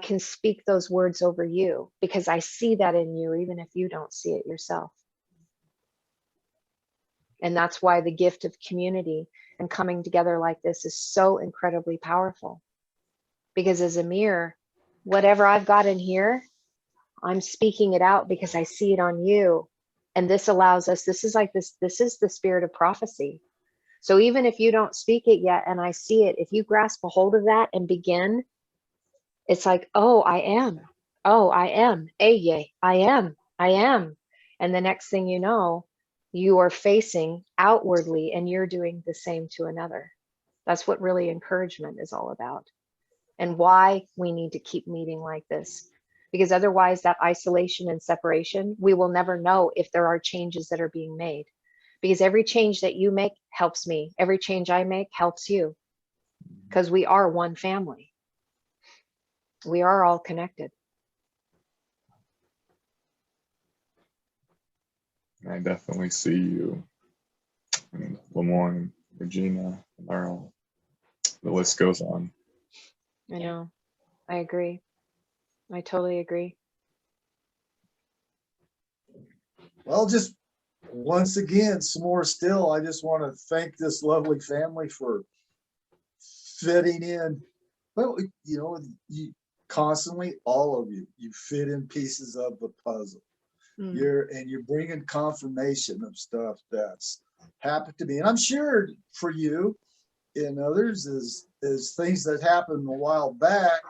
can speak those words over you, because I see that in you, even if you don't see it yourself. And that's why the gift of community and coming together like this is so incredibly powerful. Because as a mirror, whatever I've got in here, I'm speaking it out because I see it on you. And this allows us, this is the spirit of prophecy. So even if you don't speak it yet and I see it, if you grasp a hold of that and begin, it's like, oh, I am. Oh, I am. Yiyeh, I am. And the next thing you know, you are facing outwardly and you're doing the same to another. That's what really encouragement is all about. And why we need to keep meeting like this. Because otherwise that isolation and separation, we will never know if there are changes that are being made. Because every change that you make helps me. Every change I make helps you. Because we are one family. We are all connected. I definitely see you, and Lemoyne, Regina, Laurel. The list goes on. I know. I agree. I totally agree. Well, just once again, some more still, I just want to thank this lovely family for fitting in. Well, you know, you constantly, all of you fit in pieces of the puzzle. You're bringing confirmation of stuff that's happened to me. And I'm sure for you and others is things that happened a while back,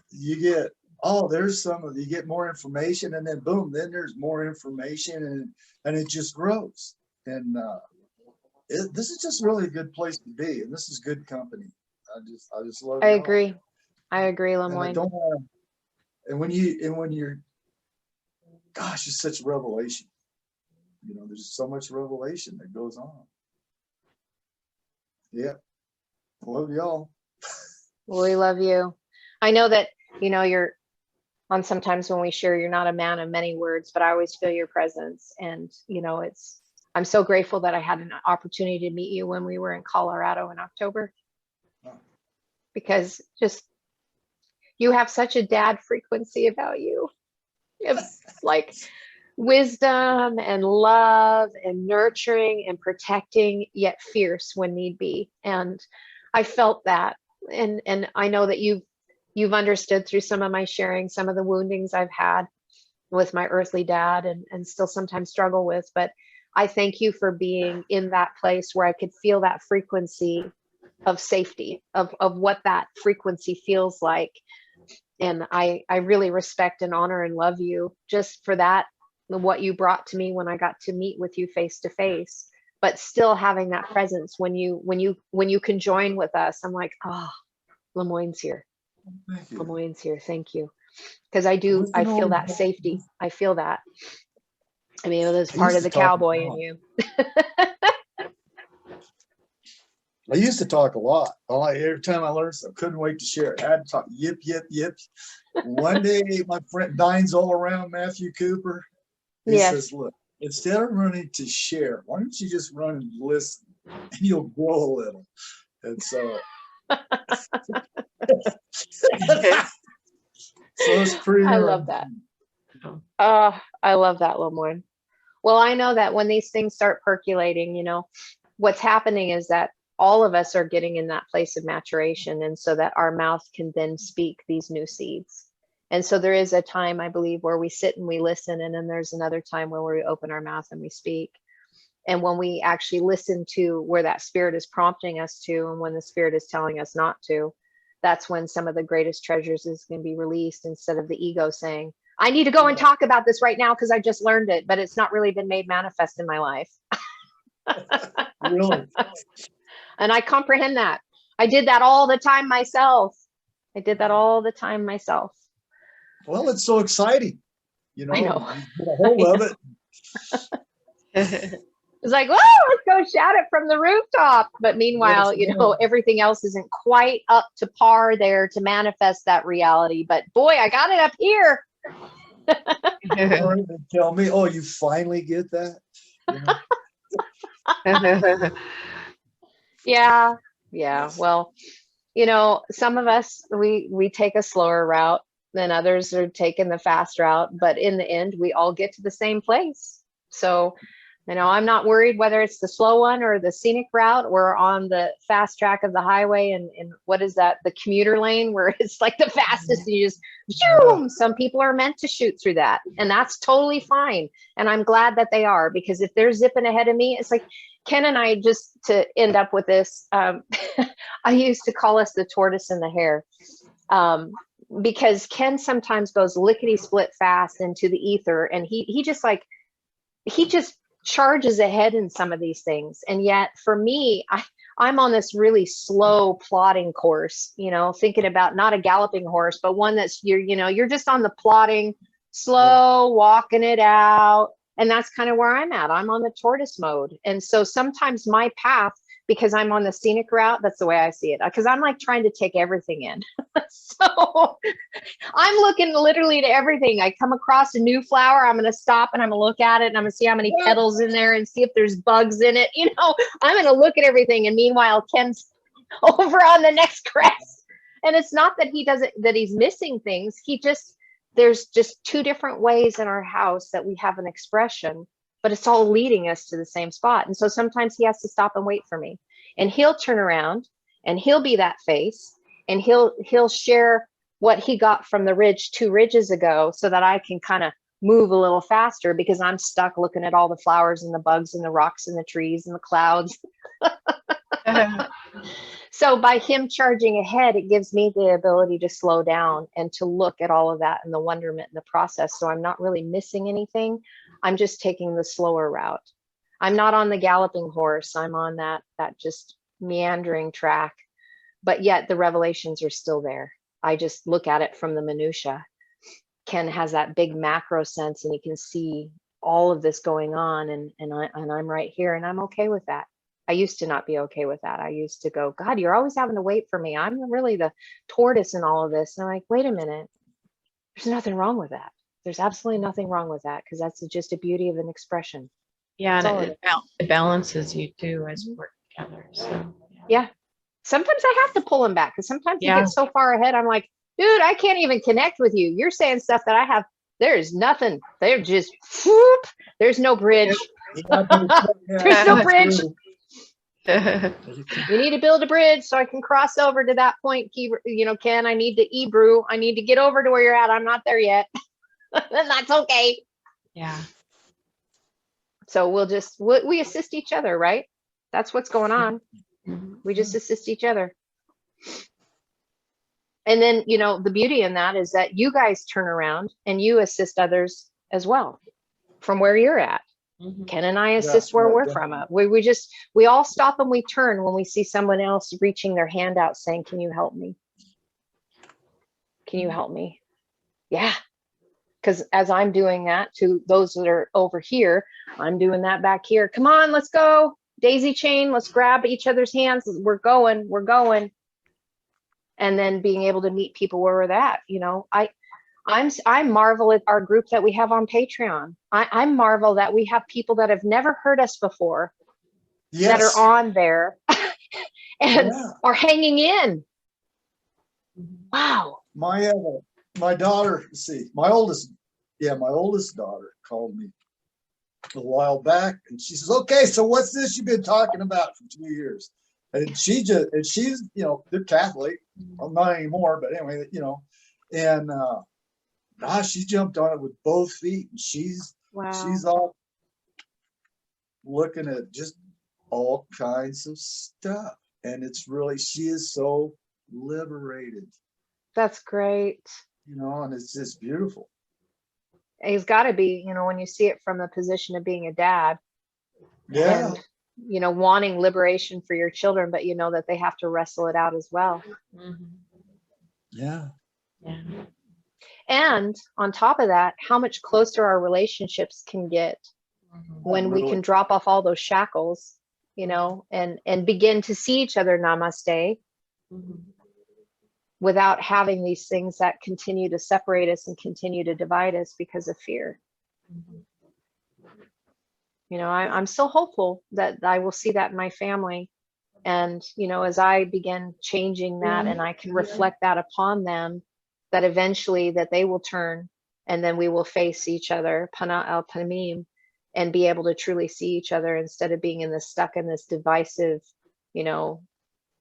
you get, oh, there's some of, you get more information, and then boom, then there's more information, and it just grows. And this is just really a good place to be, and this is good company. I just love it. I agree, Lemoyne. And I don't want to, and when you're, gosh, it's such revelation. You know, there's so much revelation that goes on. Yeah. I love y'all. Well, we love you. I know that, you know, you're on, sometimes when we share, you're not a man of many words, but I always feel your presence. And, you know, I'm so grateful that I had an opportunity to meet you when we were in Colorado in October. Because just, you have such a dad frequency about you. It's like wisdom and love and nurturing and protecting, yet fierce when need be. And I felt that. And I know that you've understood through some of my sharing, some of the woundings I've had with my earthly dad and still sometimes struggle with. But I thank you for being in that place where I could feel that frequency of safety, of what that frequency feels like. And I really respect and honor and love you just for that, what you brought to me when I got to meet with you face to face, but still having that presence when you can join with us. I'm like, oh, Lemoyne's here. Lemoyne's here. Thank you. Because I feel that safety. I feel that. I mean, it was I part used of to the talk a cowboy in lot. you. I used to talk a lot. Every time I learned something, couldn't wait to share it. I had to talk yip, yip, yip. One day, my friend Dine's all around, Matthew Cooper. He Yes. says, look, instead of running to share, why don't you just run and listen and you'll grow a little. And so, it's pretty I love that. I love that, Lemoyne. Well, I know that when these things start percolating, you know, what's happening is that all of us are getting in that place of maturation, and so that our mouth can then speak these new seeds. And so there is a time, I believe, where we sit and we listen, and then there's another time where we open our mouth and we speak. And when we actually listen to where that spirit is prompting us to, and when the spirit is telling us not to, that's when some of the greatest treasures is going to be released, instead of the ego saying, I need to go and talk about this right now because I just learned it, but it's not really been made manifest in my life. Really? And I comprehend that. I did that all the time myself. Well, it's so exciting. You know, I know. you get a hold of it. It's like, oh, let's go shout it from the rooftop. But meanwhile, Yes, you know, everything else isn't quite up to par there to manifest that reality. But boy, I got it up here. Or they tell me, oh, you finally get that? You know? Yeah. Well, you know, some of us, we take a slower route than others are taking the fast route. But in the end, we all get to the same place. So, you know, I'm not worried whether it's the slow one or the scenic route or on the fast track of the highway. And what is that? The commuter lane, where it's like the fastest, and you just, zoom. Some people are meant to shoot through that, and that's totally fine. And I'm glad that they are, because if they're zipping ahead of me, it's like Ken and I, just to end up with this, I used to call us the tortoise and the hare, because Ken sometimes goes lickety split fast into the ether, and he just charges ahead in some of these things. And yet for me, I'm on this really slow plodding course, you know, thinking about not a galloping horse, but one that's, you're just on the plodding, slow, walking it out. And that's kind of where I'm at. I'm on the tortoise mode. And so sometimes my path, because I'm on the scenic route, that's the way I see it, because I'm like trying to take everything in. So I'm looking literally to everything. I come across a new flower, I'm going to stop and I'm going to look at it, and I'm going to see how many petals in there and see if there's bugs in it. You know, I'm going to look at everything. And meanwhile, Ken's over on the next crest. And it's not that he's missing things. There's just two different ways in our house that we have an expression, but it's all leading us to the same spot. And so sometimes he has to stop and wait for me, and he'll turn around and he'll be that face, and he'll share what he got from the ridge 2 ridges ago, so that I can kind of move a little faster, because I'm stuck looking at all the flowers and the bugs and the rocks and the trees and the clouds. So by him charging ahead, it gives me the ability to slow down and to look at all of that and the wonderment in the process. So I'm not really missing anything. I'm just taking the slower route. I'm not on the galloping horse. I'm on that just meandering track, but yet the revelations are still there. I just look at it from the minutia. Ken has that big macro sense, and he can see all of this going on, and I'm right here, and I'm okay with that. I used to not be okay with that. I used to go, God, you're always having to wait for me. I'm really the tortoise in all of this. And I'm like, wait a minute. There's nothing wrong with that. There's absolutely nothing wrong with that, because that's just a beauty of an expression. Yeah, and it balances you too as we work together. So yeah. Sometimes I have to pull him back, because sometimes he gets so far ahead. I'm like, dude, I can't even connect with you. You're saying stuff that I have. There's nothing. They're just, whoop. There's no bridge. There's no bridge. You need to build a bridge so I can cross over to that point. Ken, I need to e-brew. I need to get over to where you're at. I'm not there yet. And that's okay. Yeah. So we assist each other, right? That's what's going on. We just assist each other. And then, the beauty in that is that you guys turn around and you assist others as well from where you're at. Ken and I assist where we're from. We all stop and we turn when we see someone else reaching their hand out saying, can you help me? Can you help me? Yeah. Because as I'm doing that to those that are over here, I'm doing that back here. Come on, let's go. Daisy chain, let's grab each other's hands. We're going, we're going. And then being able to meet people where we're at. You know, I marvel at our group that we have on Patreon. I marvel that we have people that have never heard us before that Yes. are on there and Yeah. are hanging in. Wow. My daughter, let's see, my oldest daughter called me a while back, and she says, "Okay, so what's this you've been talking about for 2 years?" And she's, you know, they're Catholic. Well, not anymore, but anyway, you know, and gosh, she jumped on it with both feet, and she's all looking at just all kinds of stuff, and it's really, she is so liberated. That's great. You know, and it's just beautiful. It's got to be, you know, when you see it from the position of being a dad, Yeah. and, you know, wanting liberation for your children, but you know that they have to wrestle it out as well. Yeah. Yeah. And on top of that, how much closer our relationships can get when we can drop off all those shackles, you know, and begin to see each other namaste without having these things that continue to separate us and continue to divide us because of fear. You know, I'm so hopeful that I will see that in my family. And, you know, as I begin changing that and I can reflect that upon them, that eventually that they will turn and then we will face each other, Paneh al Panim, and be able to truly see each other instead of being stuck in this divisive, you know,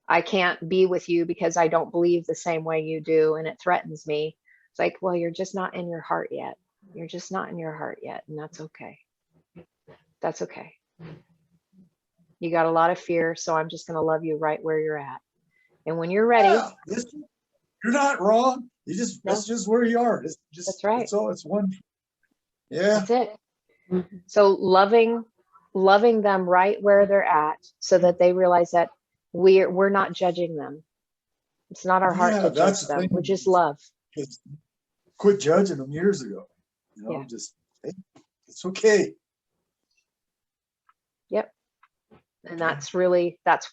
I can't be with you because I don't believe the same way you do and it threatens me. It's like, well, you're just not in your heart yet. You're just not in your heart yet. And that's okay. That's okay. You got a lot of fear, so I'm just going to love you right where you're at. And when you're ready, You're not wrong. You just, that's just where you are. It's just, that's right. So it's one. Yeah. That's it. So loving them right where they're at so that they realize that we're not judging them. It's not our heart to judge them. We're just love. Quit judging them years ago. You know, just, hey, it's okay. Yep. And that's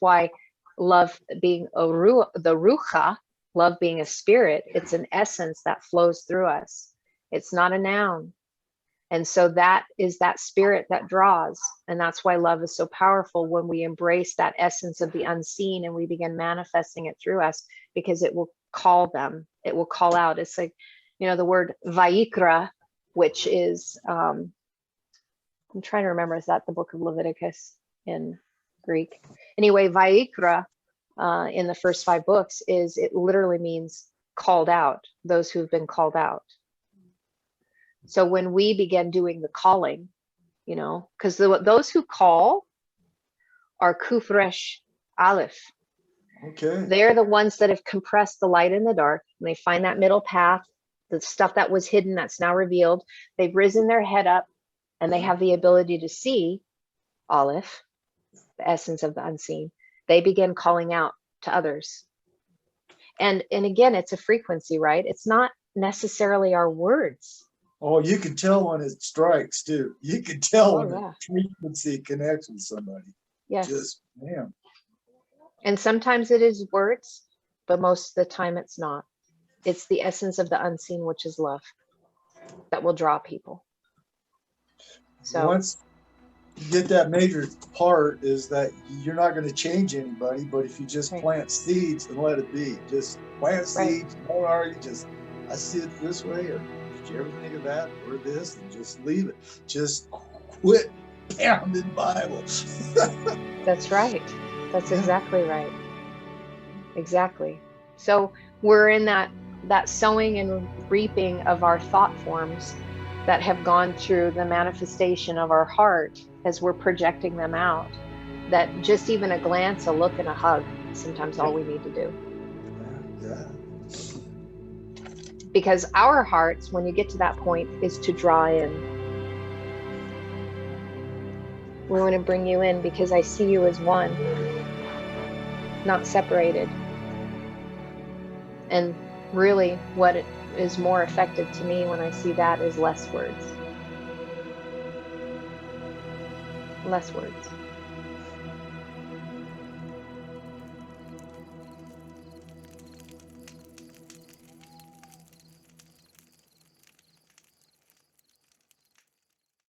why love being the rucha, love being a spirit, it's an essence that flows through us. It's not a noun. And so that is that spirit that draws. And that's why love is so powerful when we embrace that essence of the unseen and we begin manifesting it through us, because it will call them, it will call out. It's like, you know, the word vayikra, which is, I'm trying to remember, is that the book of Leviticus in Greek? Anyway, vayikra in the first 5 books it literally means called out, those who've been called out. So when we begin doing the calling, you know, because those who call are kufresh aleph. Okay. They're the ones that have compressed the light in the dark, and they find that middle path, the stuff that was hidden that's now revealed. They've risen their head up and they have the ability to see aleph, the essence of the unseen. They begin calling out to others. And again, it's a frequency, right? It's not necessarily our words. Oh, you can tell when it strikes too. You can tell when the frequency connects with somebody. Yes. Just, man. And sometimes it is words, but most of the time it's not. It's the essence of the unseen, which is love, that will draw people. So once you get that major part, is that you're not going to change anybody, but if you just plant seeds and let it be, just plant seeds, don't argue, just, I see it this way, or did you ever think of that, or this, and just leave it. Just quit pounding Bible. that's right. That's exactly right. Exactly. So we're in that sowing and reaping of our thought forms that have gone through the manifestation of our heart as we're projecting them out. That just even a glance, a look, and a hug, sometimes all we need to do. Yeah. Because our hearts, when you get to that point, is to draw in. We want to bring you in because I see you as one, not separated. And really what is more effective to me when I see that is less words. Less words.